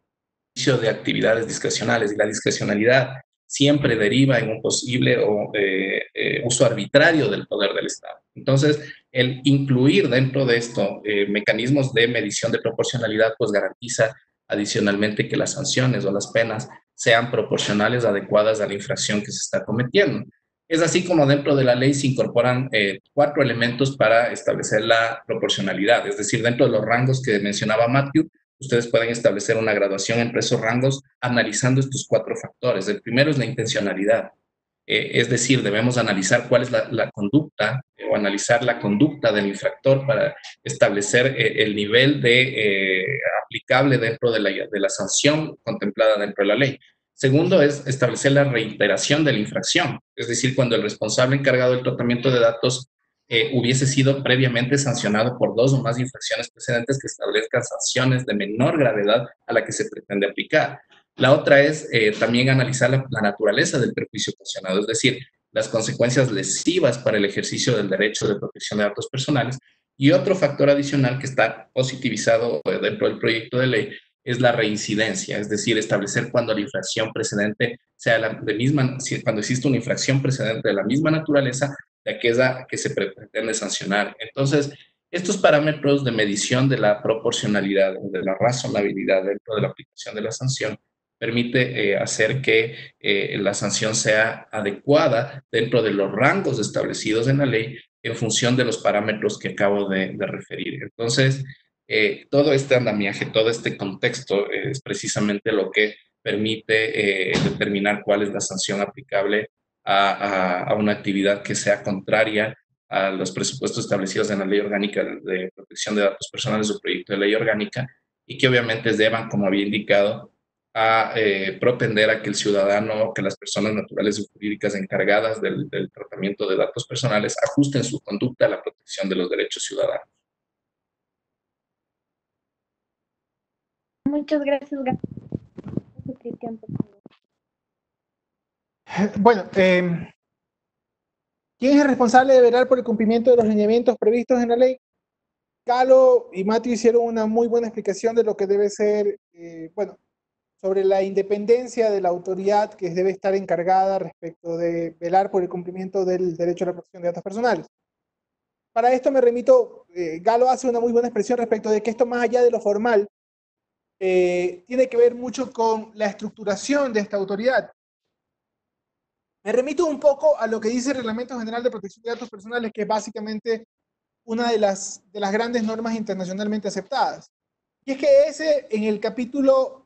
Speaker 2: de actividades discrecionales, y la discrecionalidad siempre deriva en un posible uso arbitrario del poder del Estado. Entonces, el incluir dentro de esto mecanismos de medición de proporcionalidad, pues garantiza adicionalmente que las sanciones o las penas sean proporcionales, adecuadas a la infracción que se está cometiendo. Es así como dentro de la ley se incorporan 4 elementos para establecer la proporcionalidad, es decir, dentro de los rangos que mencionaba Matthew, ustedes pueden establecer una graduación entre esos rangos analizando estos 4 factores. El primero es la intencionalidad, es decir, debemos analizar cuál es la conducta o analizar la conducta del infractor para establecer el nivel aplicable dentro de la sanción contemplada dentro de la ley. Segundo es establecer la reiteración de la infracción, es decir, cuando el responsable encargado del tratamiento de datos hubiese sido previamente sancionado por 2 o más infracciones precedentes que establezcan sanciones de menor gravedad a la que se pretende aplicar. La otra es también analizar la naturaleza del perjuicio ocasionado, es decir, las consecuencias lesivas para el ejercicio del derecho de protección de datos personales. Y otro factor adicional que está positivizado dentro del proyecto de ley es la reincidencia, es decir, establecer cuando la infracción precedente sea cuando existe una infracción precedente de la misma naturaleza de aquella que se pretende sancionar. Entonces, estos parámetros de medición de la proporcionalidad, de la razonabilidad dentro de la aplicación de la sanción, permite hacer que la sanción sea adecuada dentro de los rangos establecidos en la ley en función de los parámetros que acabo de referir. Entonces, todo este andamiaje, todo este contexto es precisamente lo que permite determinar cuál es la sanción aplicable a una actividad que sea contraria a los presupuestos establecidos en la Ley Orgánica de Protección de Datos Personales o proyecto de ley orgánica y que obviamente deban, como había indicado, a propender a que el ciudadano, que las personas naturales y jurídicas encargadas del tratamiento de datos personales ajusten su conducta a la protección de los derechos ciudadanos.
Speaker 1: Muchas gracias, Cristian.
Speaker 4: Bueno, ¿quién es el responsable de velar por el cumplimiento de los lineamientos previstos en la ley? Galo y Matthew hicieron una muy buena explicación de lo que debe ser, sobre la independencia de la autoridad que debe estar encargada respecto de velar por el cumplimiento del derecho a la protección de datos personales. Para esto me remito, Galo hace una muy buena expresión respecto de que esto, más allá de lo formal, tiene que ver mucho con la estructuración de esta autoridad. Me remito un poco a lo que dice el Reglamento General de Protección de Datos Personales, que es básicamente una de las grandes normas internacionalmente aceptadas. Y es que ese, en el capítulo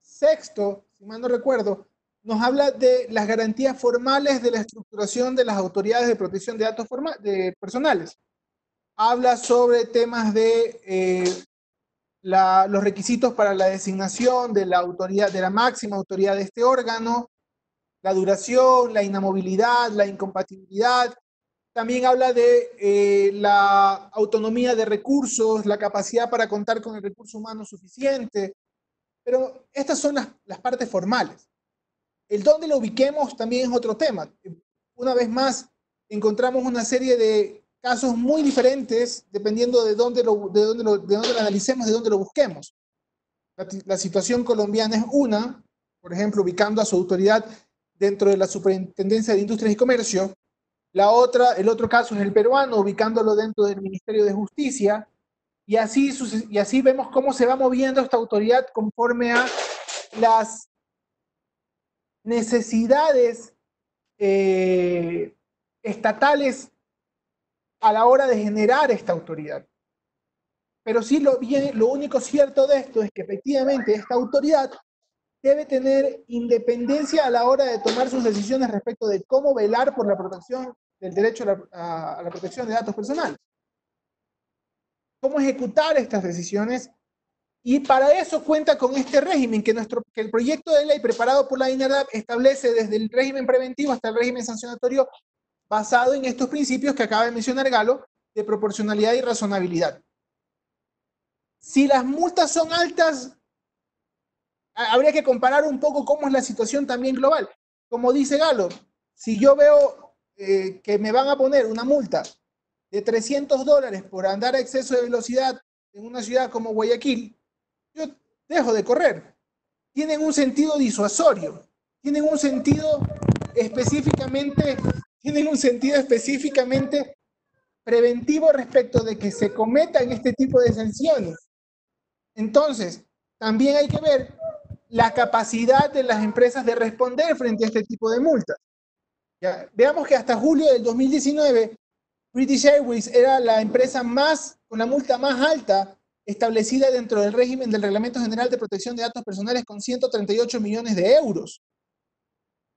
Speaker 4: 6º, si mal no recuerdo, nos habla de las garantías formales de la estructuración de las autoridades de protección de datos personales. Habla sobre temas de los requisitos para la designación de la autoridad, de la máxima autoridad de este órgano, la duración, la inamovilidad, la incompatibilidad. También habla de la autonomía de recursos, la capacidad para contar con el recurso humano suficiente. Pero estas son las partes formales. El dónde lo ubiquemos también es otro tema. Una vez más, encontramos una serie de casos muy diferentes dependiendo de dónde lo analicemos, de dónde lo busquemos. La situación colombiana es una, por ejemplo, ubicando a su autoridad dentro de la Superintendencia de Industrias y Comercio. El otro caso es el peruano, ubicándolo dentro del Ministerio de Justicia. Y así vemos cómo se va moviendo esta autoridad conforme a las necesidades estatales a la hora de generar esta autoridad. Pero sí lo único cierto de esto es que efectivamente esta autoridad debe tener independencia a la hora de tomar sus decisiones respecto de cómo velar por la protección del derecho a la protección de datos personales. Cómo ejecutar estas decisiones, y para eso cuenta con este régimen que el proyecto de ley preparado por la DINARDAP establece desde el régimen preventivo hasta el régimen sancionatorio, basado en estos principios que acaba de mencionar Galo, de proporcionalidad y razonabilidad. Si las multas son altas, habría que comparar un poco cómo es la situación también global. Como dice Galo, si yo veo que me van a poner una multa de $300 por andar a exceso de velocidad en una ciudad como Guayaquil, yo dejo de correr. Tienen un sentido disuasorio, tienen un sentido específicamente preventivo respecto de que se cometan este tipo de sanciones. Entonces, también hay que ver la capacidad de las empresas de responder frente a este tipo de multas. Ya, veamos que hasta julio del 2019, British Airways era la empresa con la multa más alta establecida dentro del régimen del Reglamento General de Protección de Datos Personales, con 138 millones de euros.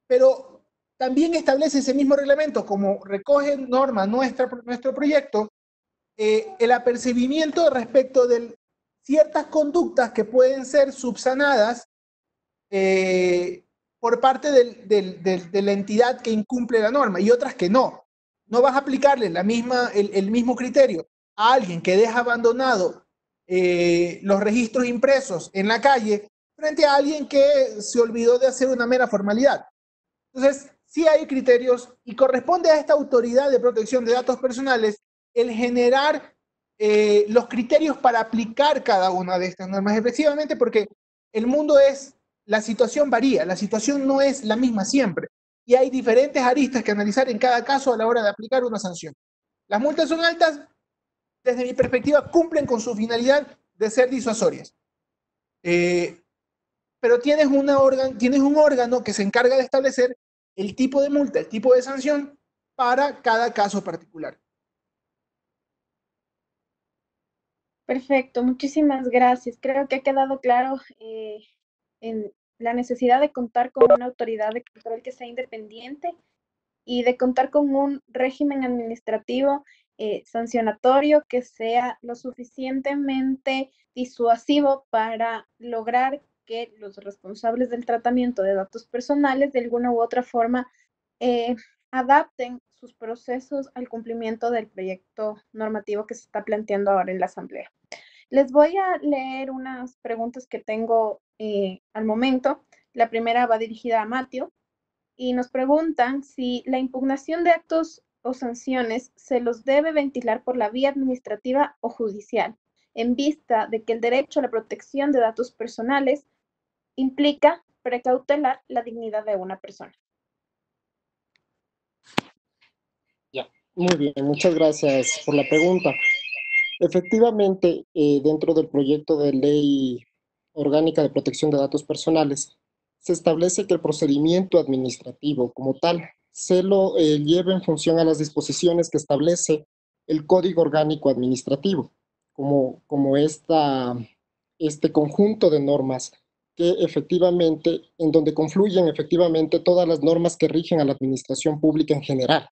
Speaker 4: Pero también establece ese mismo reglamento, como recoge norma nuestro proyecto, el apercibimiento respecto de ciertas conductas que pueden ser subsanadas por parte de la entidad que incumple la norma, y otras que no. No vas a aplicarle el mismo criterio a alguien que deja abandonado los registros impresos en la calle frente a alguien que se olvidó de hacer una mera formalidad. Entonces, sí hay criterios, y corresponde a esta autoridad de protección de datos personales el generar los criterios para aplicar cada una de estas normas, efectivamente, porque el mundo la situación varía, la situación no es la misma siempre, y hay diferentes aristas que analizar en cada caso a la hora de aplicar una sanción. Las multas son altas, desde mi perspectiva, cumplen con su finalidad de ser disuasorias. Pero tienes un órgano que se encarga de establecer el tipo de multa, el tipo de sanción para cada caso particular.
Speaker 1: Perfecto, muchísimas gracias. Creo que ha quedado claro en la necesidad de contar con una autoridad de control que sea independiente y de contar con un régimen administrativo sancionatorio que sea lo suficientemente disuasivo para lograr que los responsables del tratamiento de datos personales de alguna u otra forma eh, adapten sus procesos al cumplimiento del proyecto normativo que se está planteando ahora en la Asamblea. Les voy a leer unas preguntas que tengo al momento. La primera va dirigida a Mateo y nos preguntan si la impugnación de actos o sanciones se los debe ventilar por la vía administrativa o judicial, en vista de que el derecho a la protección de datos personales implica precautelar la dignidad de una persona.
Speaker 3: Ya, muy bien, muchas gracias por la pregunta. Efectivamente, dentro del proyecto de ley orgánica de protección de datos personales, se establece que el procedimiento administrativo como tal se lo lleva en función a las disposiciones que establece el Código Orgánico Administrativo, como este conjunto de normas que efectivamente, en donde confluyen efectivamente todas las normas que rigen a la administración pública en general.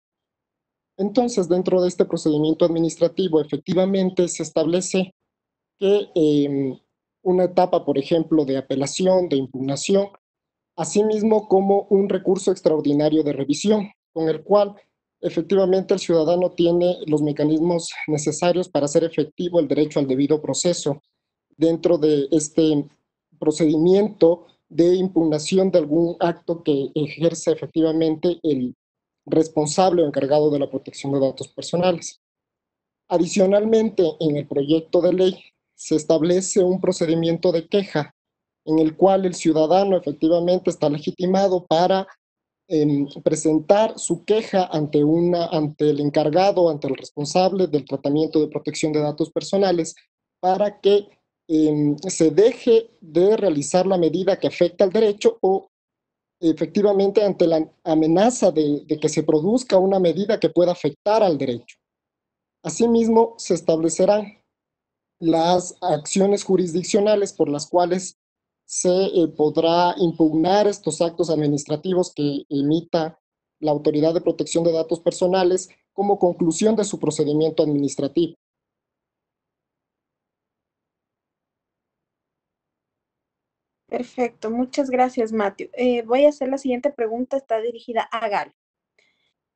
Speaker 3: Entonces, dentro de este procedimiento administrativo, efectivamente se establece que una etapa, por ejemplo, de apelación, de impugnación, asimismo como un recurso extraordinario de revisión, con el cual efectivamente el ciudadano tiene los mecanismos necesarios para hacer efectivo el derecho al debido proceso dentro de este procedimiento de impugnación de algún acto que ejerce efectivamente el responsable o encargado de la protección de datos personales. Adicionalmente, en el proyecto de ley se establece un procedimiento de queja en el cual el ciudadano efectivamente está legitimado para presentar su queja ante el encargado, ante el responsable del tratamiento de protección de datos personales, para que se deje de realizar la medida que afecta al derecho, o efectivamente ante la amenaza de que se produzca una medida que pueda afectar al derecho. Asimismo, se establecerán las acciones jurisdiccionales por las cuales se podrá impugnar estos actos administrativos que emita la Autoridad de Protección de Datos Personales como conclusión de su procedimiento administrativo.
Speaker 1: Perfecto, muchas gracias, Matthew. Voy a hacer la siguiente pregunta, está dirigida a Gal.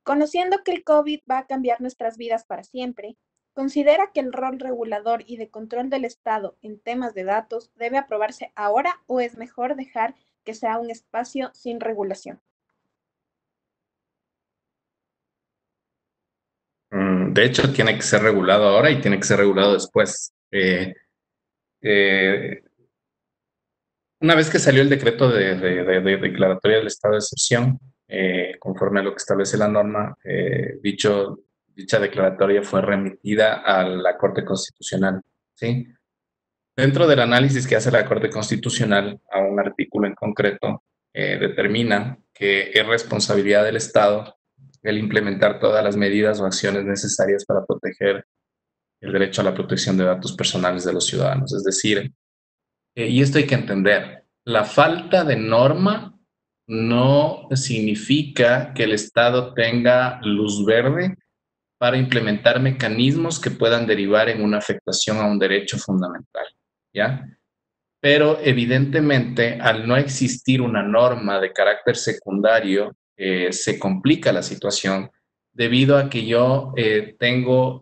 Speaker 1: Conociendo que el COVID va a cambiar nuestras vidas para siempre, ¿considera que el rol regulador y de control del Estado en temas de datos debe aprobarse ahora o es mejor dejar que sea un espacio sin regulación?
Speaker 2: De hecho, tiene que ser regulado ahora y tiene que ser regulado después. Una vez que salió el decreto de declaratoria del estado de excepción, conforme a lo que establece la norma, dicha declaratoria fue remitida a la Corte Constitucional, ¿sí? Dentro del análisis que hace la Corte Constitucional a un artículo en concreto, determina que es responsabilidad del Estado el implementar todas las medidas o acciones necesarias para proteger el derecho a la protección de datos personales de los ciudadanos. Es decir, y esto hay que entender, la falta de norma no significa que el Estado tenga luz verde para implementar mecanismos que puedan derivar en una afectación a un derecho fundamental, ¿ya? Pero evidentemente, al no existir una norma de carácter secundario, se complica la situación debido a que yo tengo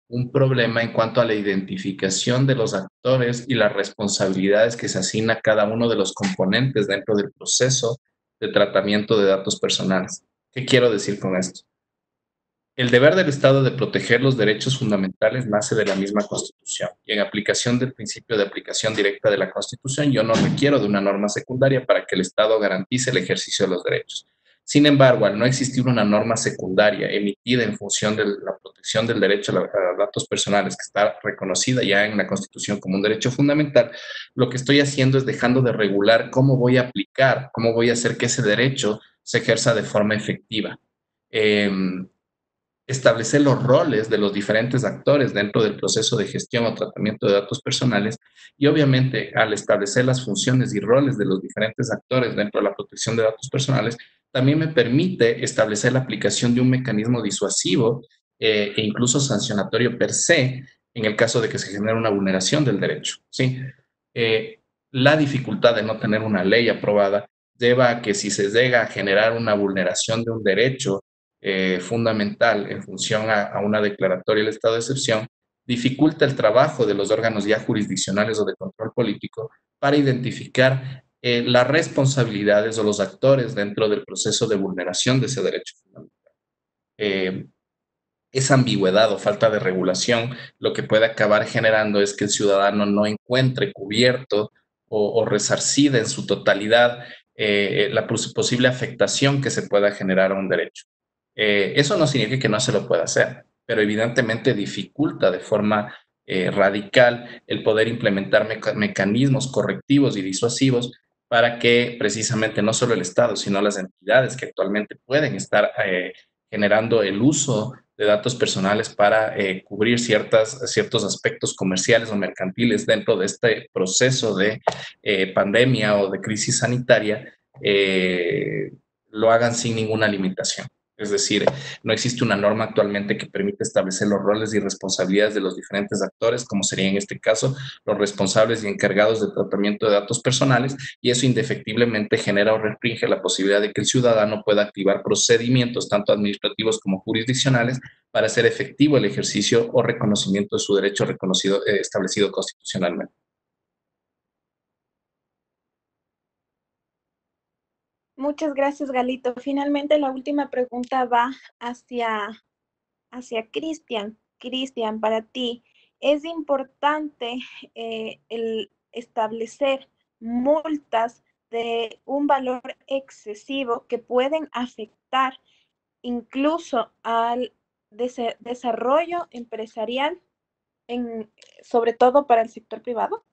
Speaker 2: un problema en cuanto a la identificación de los actores y las responsabilidades que se asigna a cada uno de los componentes dentro del proceso de tratamiento de datos personales. ¿Qué quiero decir con esto? El deber del Estado de proteger los derechos fundamentales nace de la misma Constitución y en aplicación del principio de aplicación directa de la Constitución, yo no requiero de una norma secundaria para que el Estado garantice el ejercicio de los derechos. Sin embargo, al no existir una norma secundaria emitida en función de la protección del derecho a datos personales, que está reconocida ya en la Constitución como un derecho fundamental, lo que estoy haciendo es dejando de regular cómo voy a aplicar, cómo voy a hacer que ese derecho se ejerza de forma efectiva. Establecer los roles de los diferentes actores dentro del proceso de gestión o tratamiento de datos personales y obviamente al establecer las funciones y roles de los diferentes actores dentro de la protección de datos personales, también me permite establecer la aplicación de un mecanismo disuasivo e incluso sancionatorio per se en el caso de que se genere una vulneración del derecho, ¿sí? La dificultad de no tener una ley aprobada lleva a que si se llega a generar una vulneración de un derecho fundamental en función a una declaratoria del estado de excepción, dificulta el trabajo de los órganos ya jurisdiccionales o de control político para identificar las responsabilidades o los actores dentro del proceso de vulneración de ese derecho fundamental. Esa ambigüedad o falta de regulación lo que puede acabar generando es que el ciudadano no encuentre cubierto o resarcida en su totalidad la posible afectación que se pueda generar a un derecho. Eso no significa que no se lo pueda hacer, pero evidentemente dificulta de forma radical el poder implementar mecanismos correctivos y disuasivos para que precisamente no solo el Estado, sino las entidades que actualmente pueden estar generando el uso de datos personales para cubrir ciertos aspectos comerciales o mercantiles dentro de este proceso de pandemia o de crisis sanitaria, lo hagan sin ninguna limitación. Es decir, no existe una norma actualmente que permita establecer los roles y responsabilidades de los diferentes actores, como sería en este caso los responsables y encargados del tratamiento de datos personales, y eso indefectiblemente genera o restringe la posibilidad de que el ciudadano pueda activar procedimientos tanto administrativos como jurisdiccionales para hacer efectivo el ejercicio o reconocimiento de su derecho reconocido, establecido constitucionalmente.
Speaker 1: Muchas gracias, Galito. Finalmente, la última pregunta va hacia Cristian. Cristian, para ti, ¿es importante el establecer multas de un valor excesivo que pueden afectar incluso al desarrollo empresarial, sobre todo para el sector privado?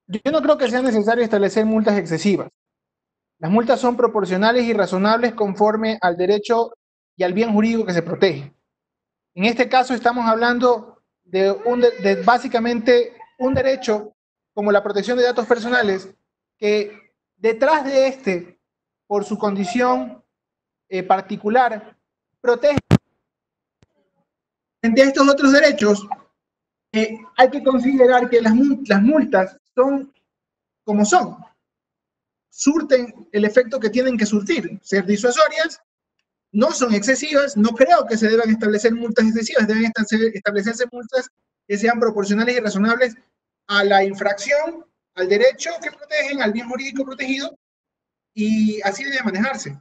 Speaker 4: Yo no creo que sea necesario establecer multas excesivas. Las multas son proporcionales y razonables conforme al derecho y al bien jurídico que se protege. En este caso estamos hablando de básicamente un derecho como la protección de datos personales, que detrás de este, por su condición particular, protege frente a estos otros derechos, hay que considerar que las multas son como son, surten el efecto que tienen que surtir, ser disuasorias, no son excesivas, no creo que se deban establecer multas excesivas, deben establecerse multas que sean proporcionales y razonables a la infracción, al derecho que protegen, al bien jurídico protegido, y así debe manejarse.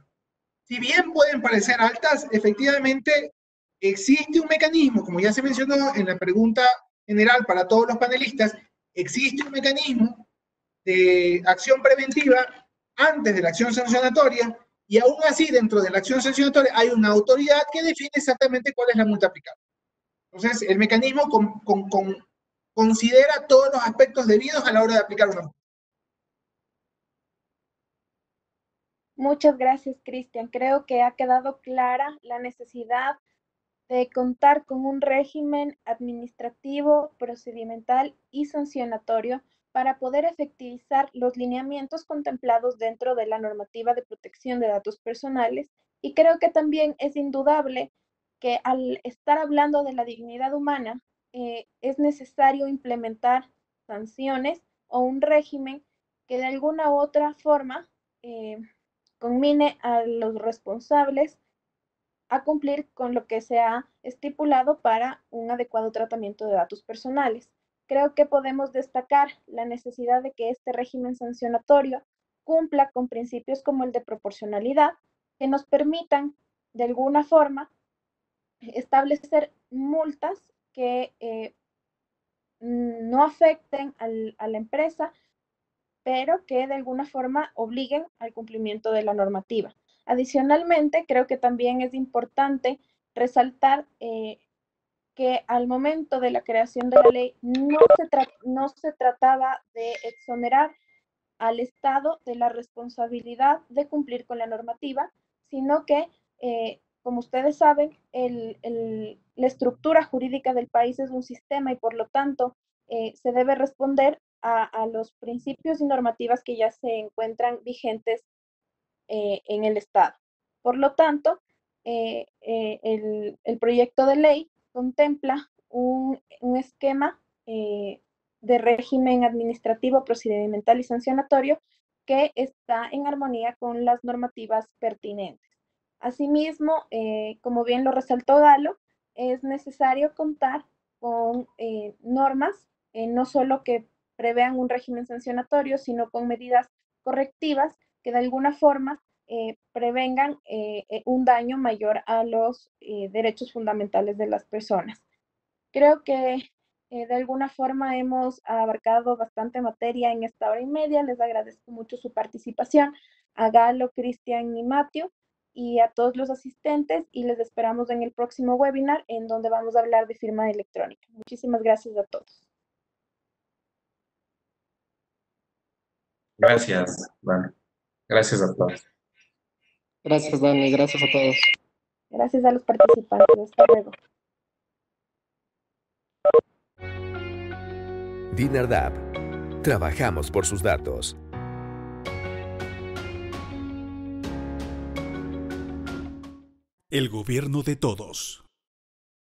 Speaker 4: Si bien pueden parecer altas, efectivamente existe un mecanismo, como ya se mencionó en la pregunta general para todos los panelistas, existe un mecanismo de acción preventiva antes de la acción sancionatoria, y aún así dentro de la acción sancionatoria hay una autoridad que define exactamente cuál es la multa aplicable. Entonces, el mecanismo considera todos los aspectos debidos a la hora de aplicar una multa.
Speaker 1: Muchas gracias, Cristian. Creo que ha quedado clara la necesidad de contar con un régimen administrativo, procedimental y sancionatorio para poder efectivizar los lineamientos contemplados dentro de la normativa de protección de datos personales. Y creo que también es indudable que al estar hablando de la dignidad humana, es necesario implementar sanciones o un régimen que de alguna u otra forma conmine a los responsables a cumplir con lo que se ha estipulado para un adecuado tratamiento de datos personales. Creo que podemos destacar la necesidad de que este régimen sancionatorio cumpla con principios como el de proporcionalidad, que nos permitan de alguna forma establecer multas que no afecten a la empresa, pero que de alguna forma obliguen al cumplimiento de la normativa. Adicionalmente, creo que también es importante resaltar que al momento de la creación de la ley no se trataba de exonerar al Estado de la responsabilidad de cumplir con la normativa, sino que, como ustedes saben, la estructura jurídica del país es un sistema y por lo tanto se debe responder a los principios y normativas que ya se encuentran vigentes en el Estado. Por lo tanto, el proyecto de ley contempla un esquema de régimen administrativo, procedimental y sancionatorio que está en armonía con las normativas pertinentes. Asimismo, como bien lo resaltó Galo, es necesario contar con normas, no solo que prevean un régimen sancionatorio, sino con medidas correctivas que de alguna forma prevengan un daño mayor a los derechos fundamentales de las personas. Creo que de alguna forma hemos abarcado bastante materia en esta hora y media. Les agradezco mucho su participación a Galo, Cristian y Matthew y a todos los asistentes y les esperamos en el próximo webinar en donde vamos a hablar de firma electrónica. Muchísimas gracias a todos.
Speaker 2: Gracias, bueno, gracias a todos.
Speaker 3: Gracias, Dani. Gracias a todos.
Speaker 1: Gracias a los participantes. Hasta luego.
Speaker 5: DINARDAP. Trabajamos por sus datos.
Speaker 6: El gobierno de todos.